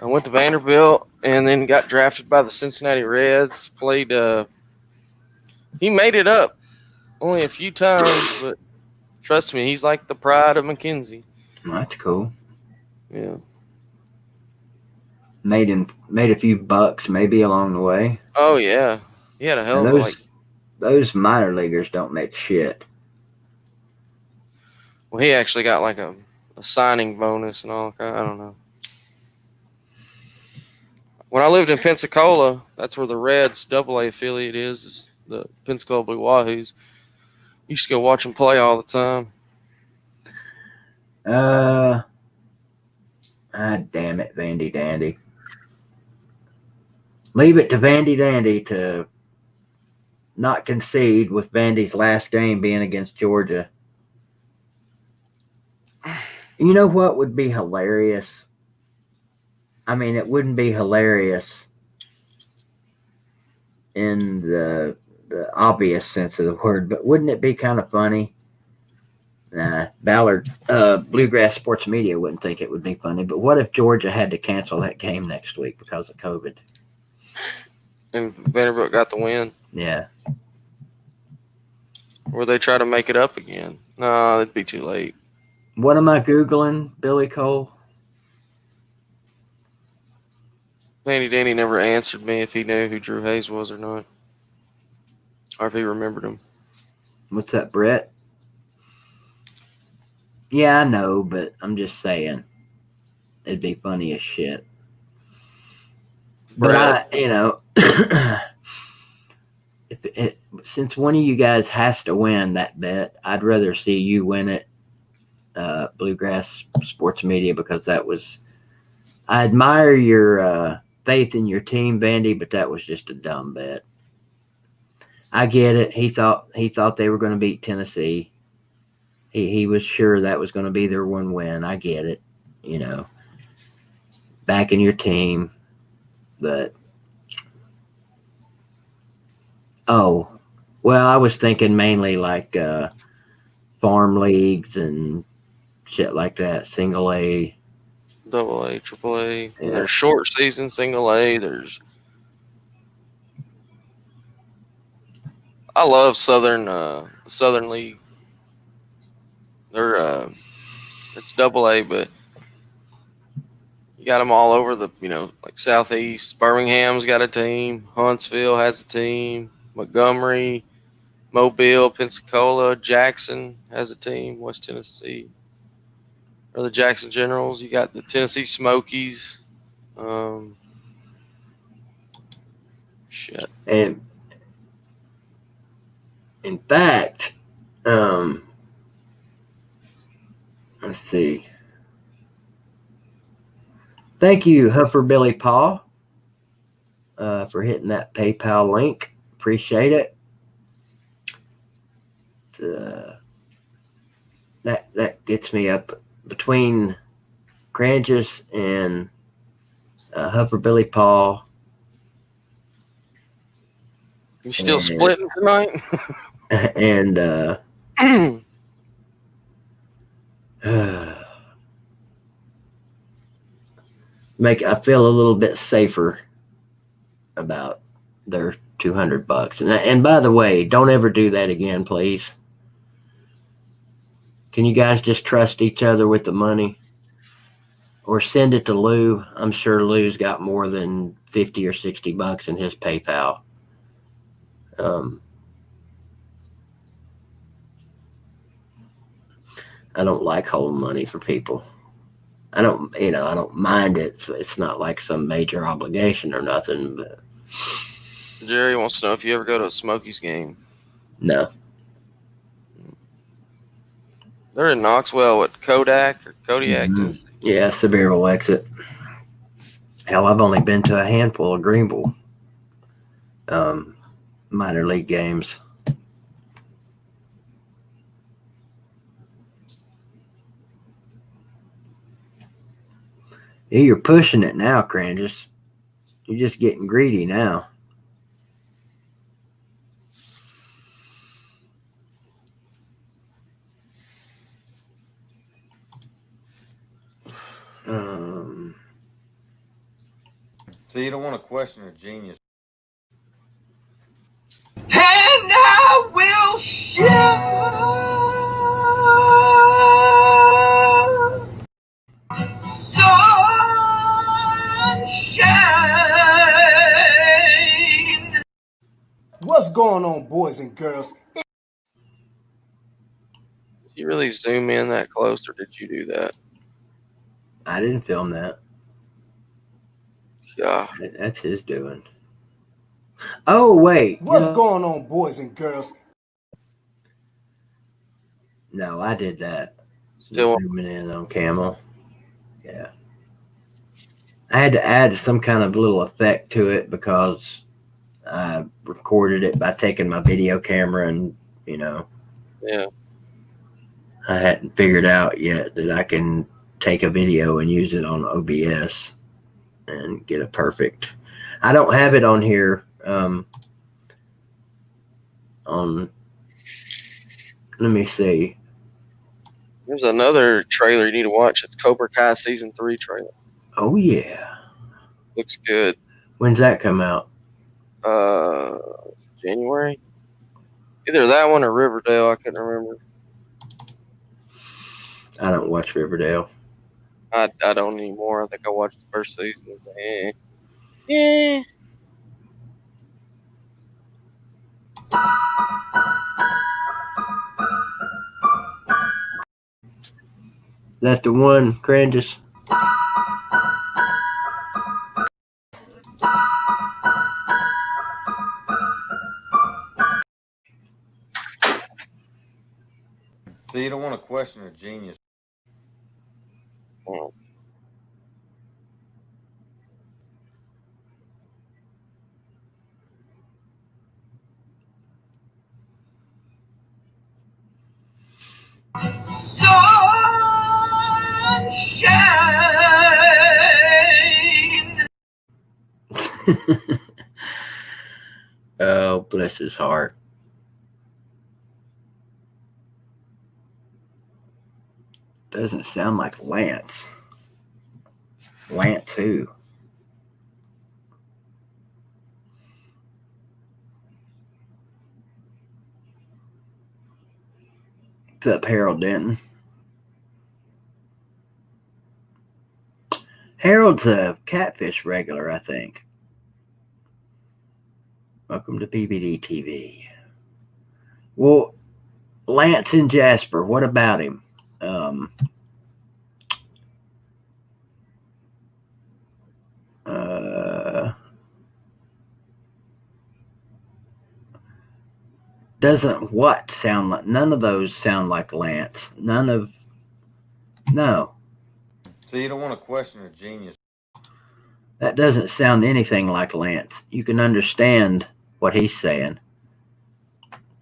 I went to Vanderbilt and then got drafted by the Cincinnati Reds. Played he made it up only a few times, but trust me, he's like the pride of McKenzie. That's cool. Yeah. Made a few bucks maybe along the way. Oh, yeah. He had a hell of those minor leaguers don't make shit. Well, he actually got like a signing bonus and all. I don't know. When I lived in Pensacola, that's where the Reds AA affiliate is the Pensacola Blue Wahoos. Used to go watch them play all the time. Damn it, Vandy Dandy. Leave it to Vandy Dandy to not concede with Vandy's last game being against Georgia. You know what would be hilarious? I mean, it wouldn't be hilarious in the obvious sense of the word, but wouldn't it be kind of funny? Nah, Ballard, Bluegrass Sports Media wouldn't think it would be funny, but what if Georgia had to cancel that game next week because of COVID? And Vanderbilt got the win. Yeah. Or they try to make it up again. No, it'd be too late. What am I Googling, Billy Cole? Vandy Danny never answered me if he knew who Drew Hayes was or not. Or if he remembered him. What's that, Brett? Yeah, I know, but I'm just saying. It'd be funny as shit. Brett. But since one of you guys has to win that bet, I'd rather see you win it, Bluegrass Sports Media, because I admire your faith in your team, Vandy, but that was just a dumb bet. I get it. He thought they were going to beat Tennessee. He was sure that was going to be their one win. I get it. Backing your team. But, I was thinking mainly like farm leagues and shit like that, single A. AA, AAA. Yeah. There's short season, single A. I love Southern League. They're it's AA, but you got them all over like Southeast. Birmingham's got a team. Huntsville has a team. Montgomery, Mobile, Pensacola, Jackson has a team. West Tennessee, or the Jackson Generals. You got the Tennessee Smokies. Shit. And in fact, let's see. Thank you, Huffer Billy Paw, for hitting that PayPal link. Appreciate it. That gets me up between Crangus and Huffer Billy Paw. You still splitting tonight? And I feel a little bit safer about their $200. And by the way, don't ever do that again, please. Can you guys just trust each other with the money? or send it to Lou. I'm sure Lou's got more than 50 or 60 bucks in his PayPal. I don't like holding money for people. I don't mind it. It's not like some major obligation or nothing, but Jerry wants to know if you ever go to a Smokies game. no. They're in Knoxville with Kodiak. Mm-hmm. Yeah, Sevierville exit. Hell, I've only been to a handful of Greenville minor league games. Yeah, you're pushing it now, Crandis. You're just getting greedy now. So you don't want to question her genius. And I will sunshine. What's going on, boys and girls? Did you really zoom in that close, or did you do that? I didn't film that. Yeah. That's his doing. Oh, wait. What's going on, boys and girls? No, I did that. Still zooming in on Camel. Yeah. I had to add some kind of little effect to it because I recorded it by taking my video camera and, Yeah. I hadn't figured out yet that I can take a video and use it on OBS and get it perfect. I don't have it on here let me see. There's another trailer you need to watch. It's Cobra Kai season 3 trailer. Oh yeah. Looks good. When's that come out? January. Either that one or Riverdale. I couldn't remember. I don't watch Riverdale. I don't anymore. I think I watched the first season. I was like, yeah. Is that the one, Crandis? So you don't want to question her genius. Oh. Sunshine. Oh, bless his heart. Doesn't sound like Lance. Lance who? What's up, Harold Denton? Harold's a Catfish regular, I think. Welcome to PBD TV. Well, Lance and Jasper, what about him? Doesn't what sound like? None of those sound like Lance. No. So you don't want to question her genius. That doesn't sound anything like Lance. You can understand what he's saying.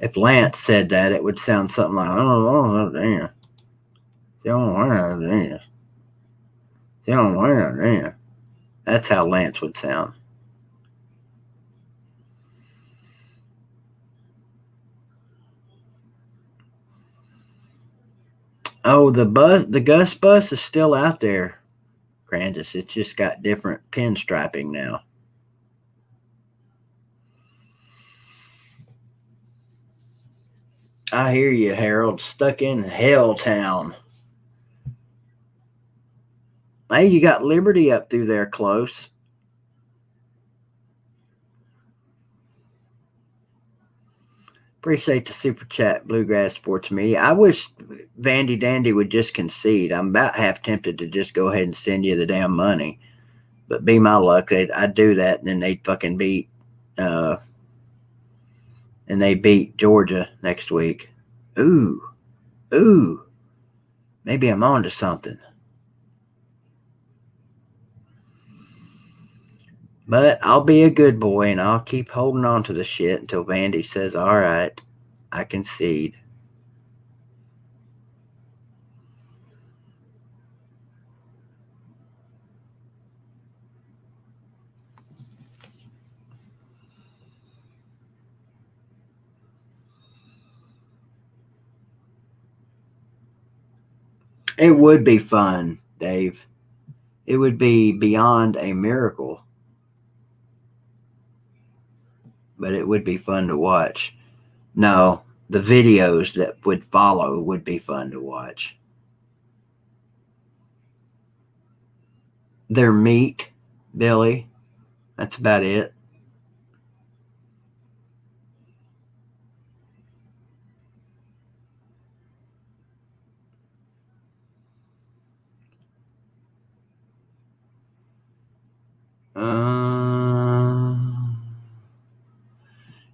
If Lance said that, it would sound something like, oh damn. That's how Lance would sound. Oh, the Gus bus is still out there, Crandis. It's just got different pinstriping now. I hear you, Harold. Stuck in Helltown. Hey, you got Liberty up through there close. Appreciate the super chat, Bluegrass Sports Media. I wish Vandy Dandy would just concede. I'm about half tempted to just go ahead and send you the damn money. But be my luck, I'd do that, and then they'd fucking beat and they beat Georgia next week. Ooh. Maybe I'm on to something. But I'll be a good boy, and I'll keep holding on to the shit until Vandy says, all right, I concede. It would be fun, Dave. It would be beyond a miracle. But it would be fun to watch. No, the videos that would follow would be fun to watch. They're meek, Billy. That's about it.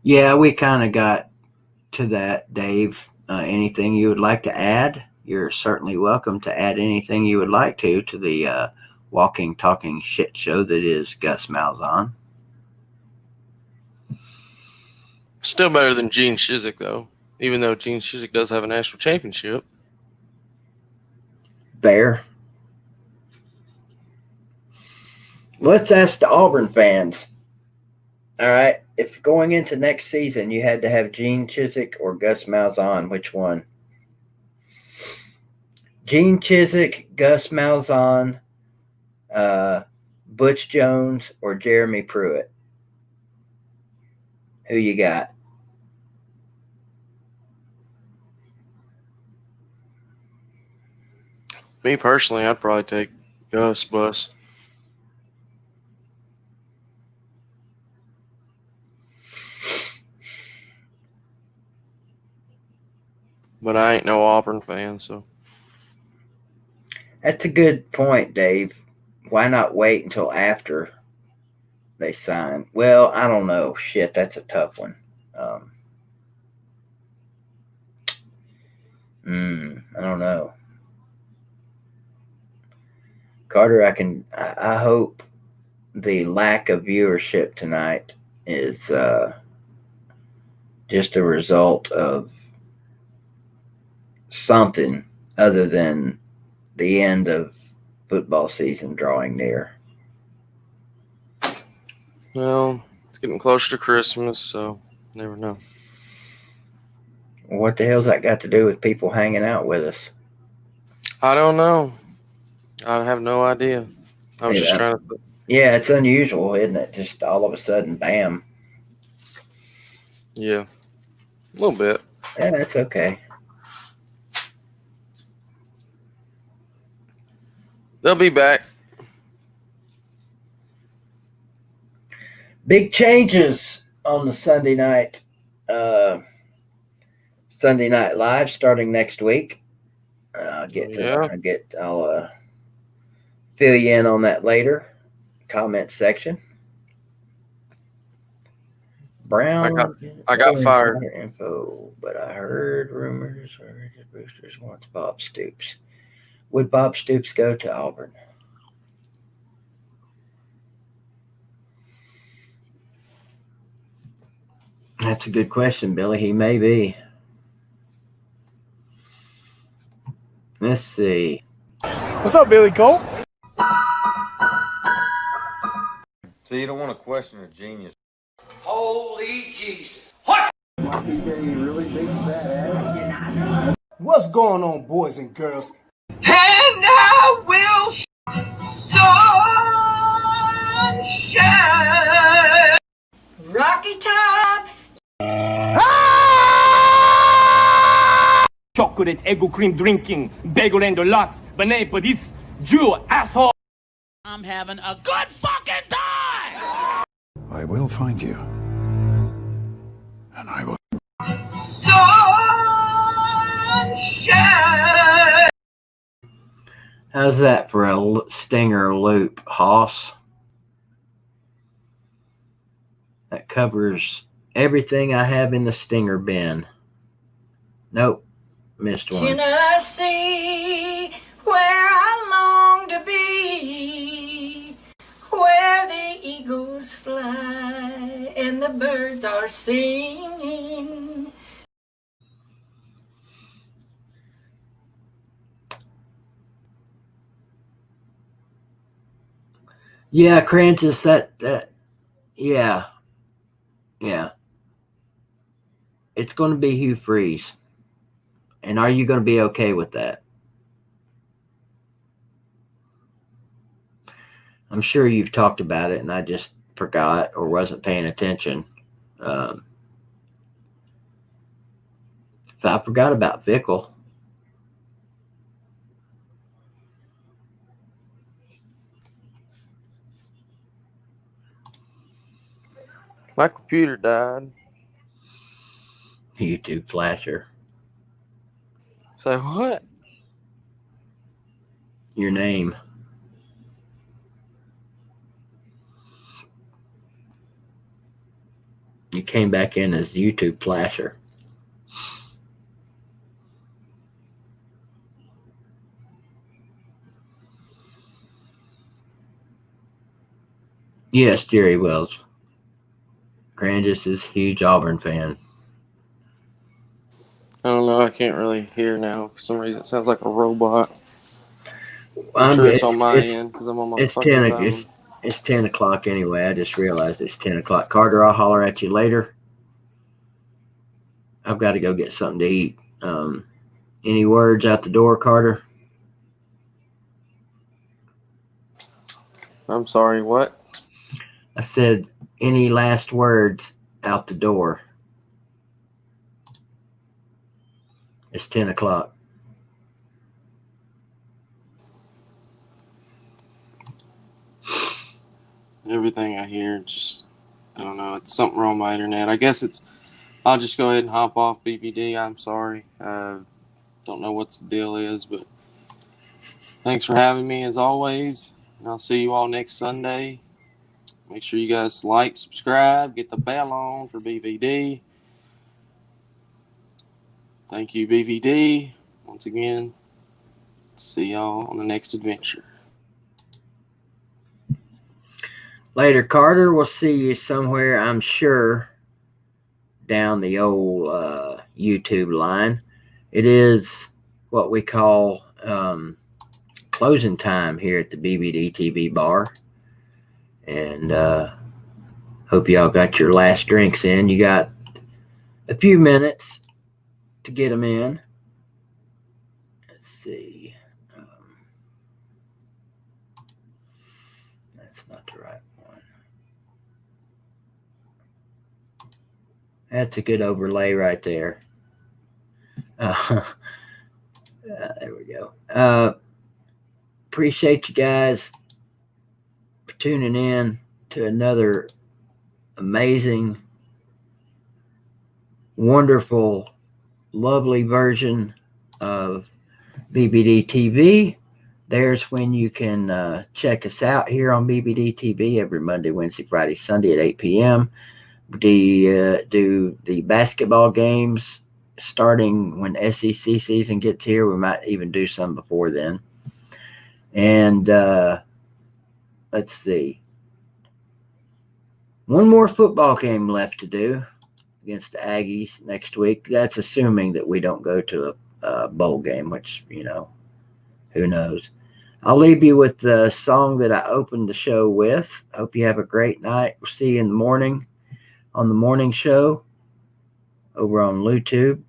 Yeah, we kind of got to that, Dave. Anything you would like to add? You're certainly welcome to add anything you would like to the walking, talking shit show that is Gus Malzahn. Still better than Gene Chizik, though. Even though Gene Chizik does have a national championship. Fair. Let's ask the Auburn fans. All right, if going into next season you had to have Gene Chizik or Gus Malzahn, which one? Gene Chizik, Gus Malzahn, Butch Jones, or Jeremy Pruitt? Who you got? Me personally, I'd probably take Gus Bus. But I ain't no Auburn fan, so. That's a good point, Dave. Why not wait until after they sign? Well, I don't know. Shit, that's a tough one. I don't know. Carter, I hope the lack of viewership tonight is just a result of something other than the end of football season drawing near. Well, it's getting closer to Christmas, so never know. What the hell's that got to do with people hanging out with us? I don't know. I have no idea. I was just trying to. Yeah, it's unusual, isn't it? Just all of a sudden, bam. Yeah, a little bit. Yeah, that's okay. They'll be back. Big changes on the Sunday night live starting next week. I'll fill you in on that later. Comment section. Brown. I got fired. Info, but I heard rumors Boosters wants Bob Stoops. Would Bob Stoops go to Auburn? That's a good question, Billy. He may be. Let's see. What's up, Billy Cole? So you don't want to question a genius. Holy Jesus. What? What's going on, boys and girls? And I will sunshine. Rocky Top. Chocolate, ego cream drinking, bagel and deluxe, banana for this Jew asshole. I'm having a good fucking time! I will find you. And I will. Sunshine! How's that for a stinger loop, Hoss? That covers everything I have in the stinger bin. Nope, missed one. Tennessee, where I long to be, where the eagles fly and the birds are singing. Yeah, Francis, yeah. It's going to be Hugh Freeze. And are you going to be okay with that? I'm sure you've talked about it and I just forgot or wasn't paying attention. I forgot about Vickle. My computer died. YouTube flasher. So what? Your name. You came back in as YouTube flasher. Yes, Jerry Wells. Grandis is a huge Auburn fan. I don't know. I can't really hear now. For some reason, it sounds like a robot. I'm sure it's on my end because I'm on my fucking phone. It's 10 o'clock anyway. I just realized it's 10 o'clock. Carter, I'll holler at you later. I've got to go get something to eat. Any words out the door, Carter? I'm sorry, what? I said, any last words out the door? It's 10 o'clock. Everything I hear, just, I don't know. It's something wrong with my internet. I guess I'll just go ahead and hop off BBD. I'm sorry. Don't know what the deal is, but thanks for having me as always. And I'll see you all next Sunday. Make sure you guys like, subscribe, get the bell on for BVD. Thank you, BVD. Once again, see y'all on the next adventure. Later, Carter. We'll see you somewhere, I'm sure, down the old YouTube line. It is what we call closing time here at the BBD TV bar. And hope y'all got your last drinks in. You got a few minutes to get them in. Let's see. That's not the right one. That's a good overlay right there. There we go. Appreciate you guys for tuning in to another amazing, wonderful, lovely version of BBD TV. There's when you can check us out here on BBD TV every Monday, Wednesday, Friday, Sunday at 8 p.m. We do the basketball games starting when SEC season gets here. We might even do some before then. And let's see. One more football game left to do against the Aggies next week. That's assuming that we don't go to a bowl game, which, you know, who knows. I'll leave you with the song that I opened the show with. Hope you have a great night. We'll see you in the morning on the morning show over on YouTube.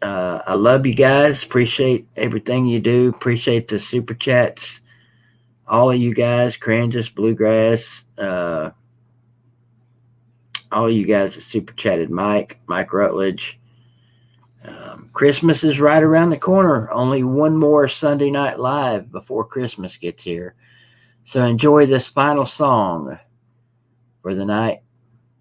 I love you guys. Appreciate everything you do. Appreciate the super chats. All of you guys, Crandus, Bluegrass, all of you guys that super chatted, Mike Rutledge. Christmas is right around the corner. Only one more Sunday Night Live before Christmas gets here. So enjoy this final song for the night.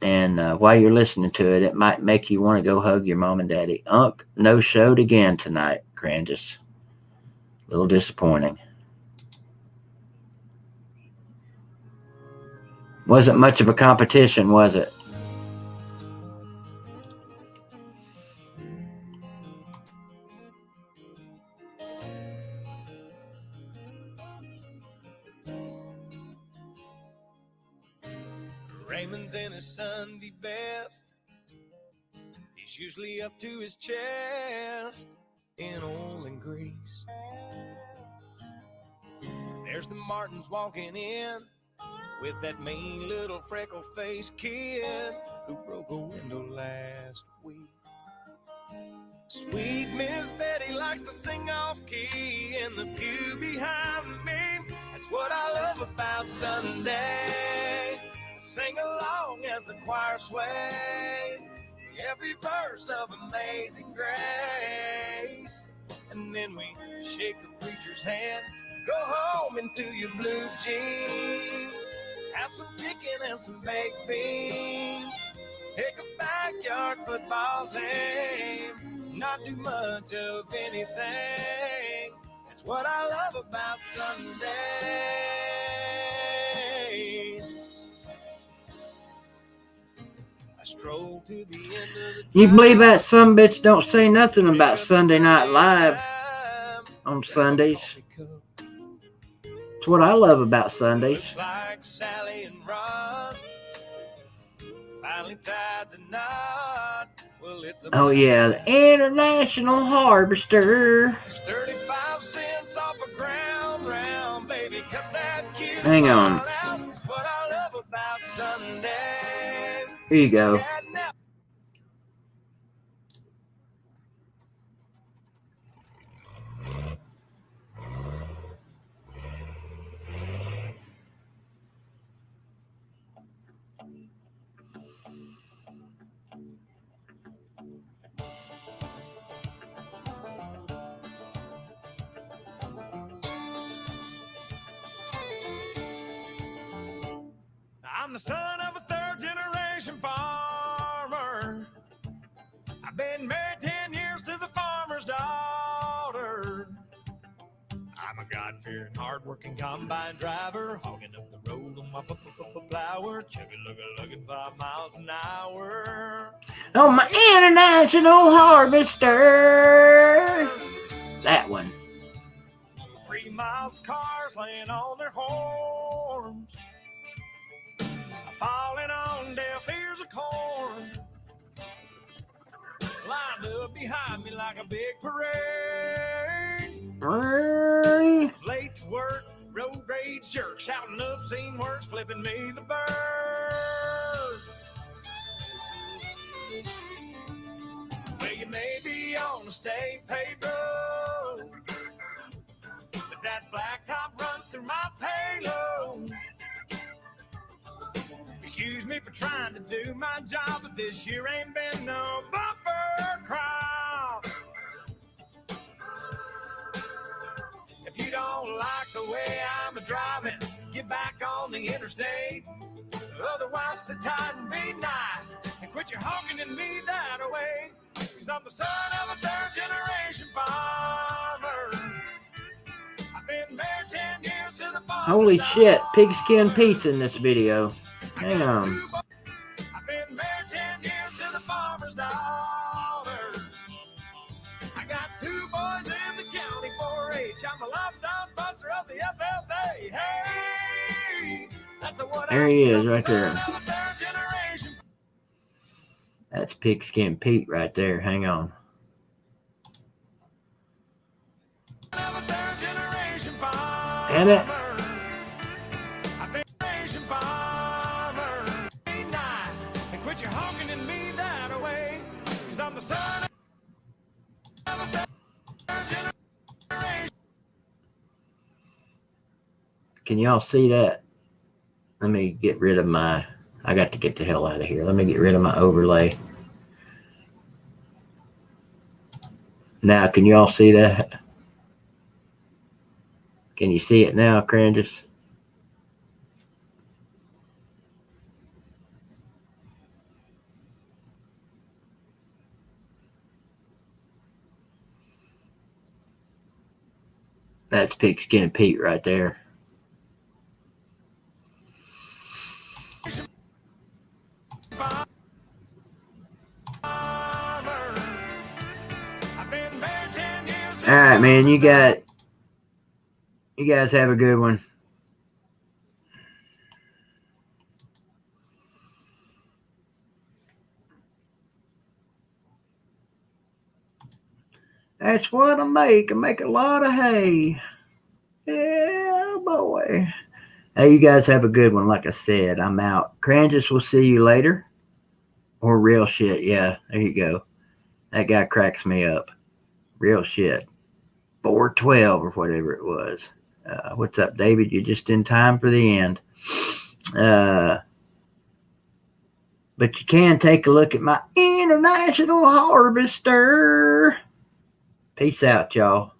And while you're listening to it, it might make you want to go hug your mom and daddy. Unc no showed again tonight, Grandis. A little disappointing. Wasn't much of a competition, was it? Raymond's in his Sunday best. He's usually up to his chest in oil and grease. There's the Martins walking in with that mean little freckle-faced kid who broke a window last week. Sweet Miss Betty likes to sing off-key in the pew behind me. That's what I love about Sunday. Sing along as the choir sways every verse of Amazing Grace. And then we shake the preacher's hand, go home into your blue jeans, have some chicken and some baked beans, pick a backyard football team, not do much of anything. That's what I love about Sunday. I stroll to the end of the You believe that some bitch don't say nothing about Sunday Night Live on Sundays? It's what I love about Sundays. Looks like Sally and Rod finally tied the knot. Well, it's Oh yeah, the International Harvester. It's 35 cents off a ground round, baby. Cut that cute Hang on. out. That's what I love about Sunday. Here you go. Yeah, now I'm the son of a third-generation farmer. I've been married 10 years to the farmer's daughter. I'm a God-fearing, hard-working combine driver, hogging up the road on my plower, chugging 5 miles an hour. On my International Harvester. That one. 3 miles of cars laying on their horns, falling on deaf ears of corn, lined up behind me like a big parade. Late to work, road rage jerk, shouting obscene words, flipping me the bird. Well, you may be on a state paved road, but that blacktop runs through my payload. Excuse me for trying to do my job, but this year ain't been no bumper crop. If you don't like the way I'm driving, get back on the interstate. Otherwise, sit tight and be nice and quit your honking at me that way. Cause I'm the son of a third-generation farmer. I've been married 10 years to the farmer's Holy shit, daughter. pigskin Pete's in this video. Hang on. I've been married 10 years to the farmer's daughter. I got 2 boys in the county 4-H. I'm a lifetime sponsor of the FFA. Hey, that's what There he is, right son there. of a third-generation That's pigskin Pete right there. Hang on. farmer. Damn it. I've been a generation farmer. Be nice and quit your honking at me that way. Cause I'm the son of a third generation. Can y'all see that? Let me get rid of my... I got to get the hell out of here. Let me get rid of my overlay. Now, can y'all see that? Can you see it now, Crandis? That's Pigskin Pete right there. All right, man. You guys have a good one. That's what I make. I make a lot of hay. Yeah, boy. Hey, you guys have a good one. Like I said, I'm out. Cranges will see you later. Or real shit. Yeah, there you go. That guy cracks me up. Real shit. 412 or whatever it was. What's up, David? You're just in time for the end. But you can take a look at my International Harvester. Peace out, y'all.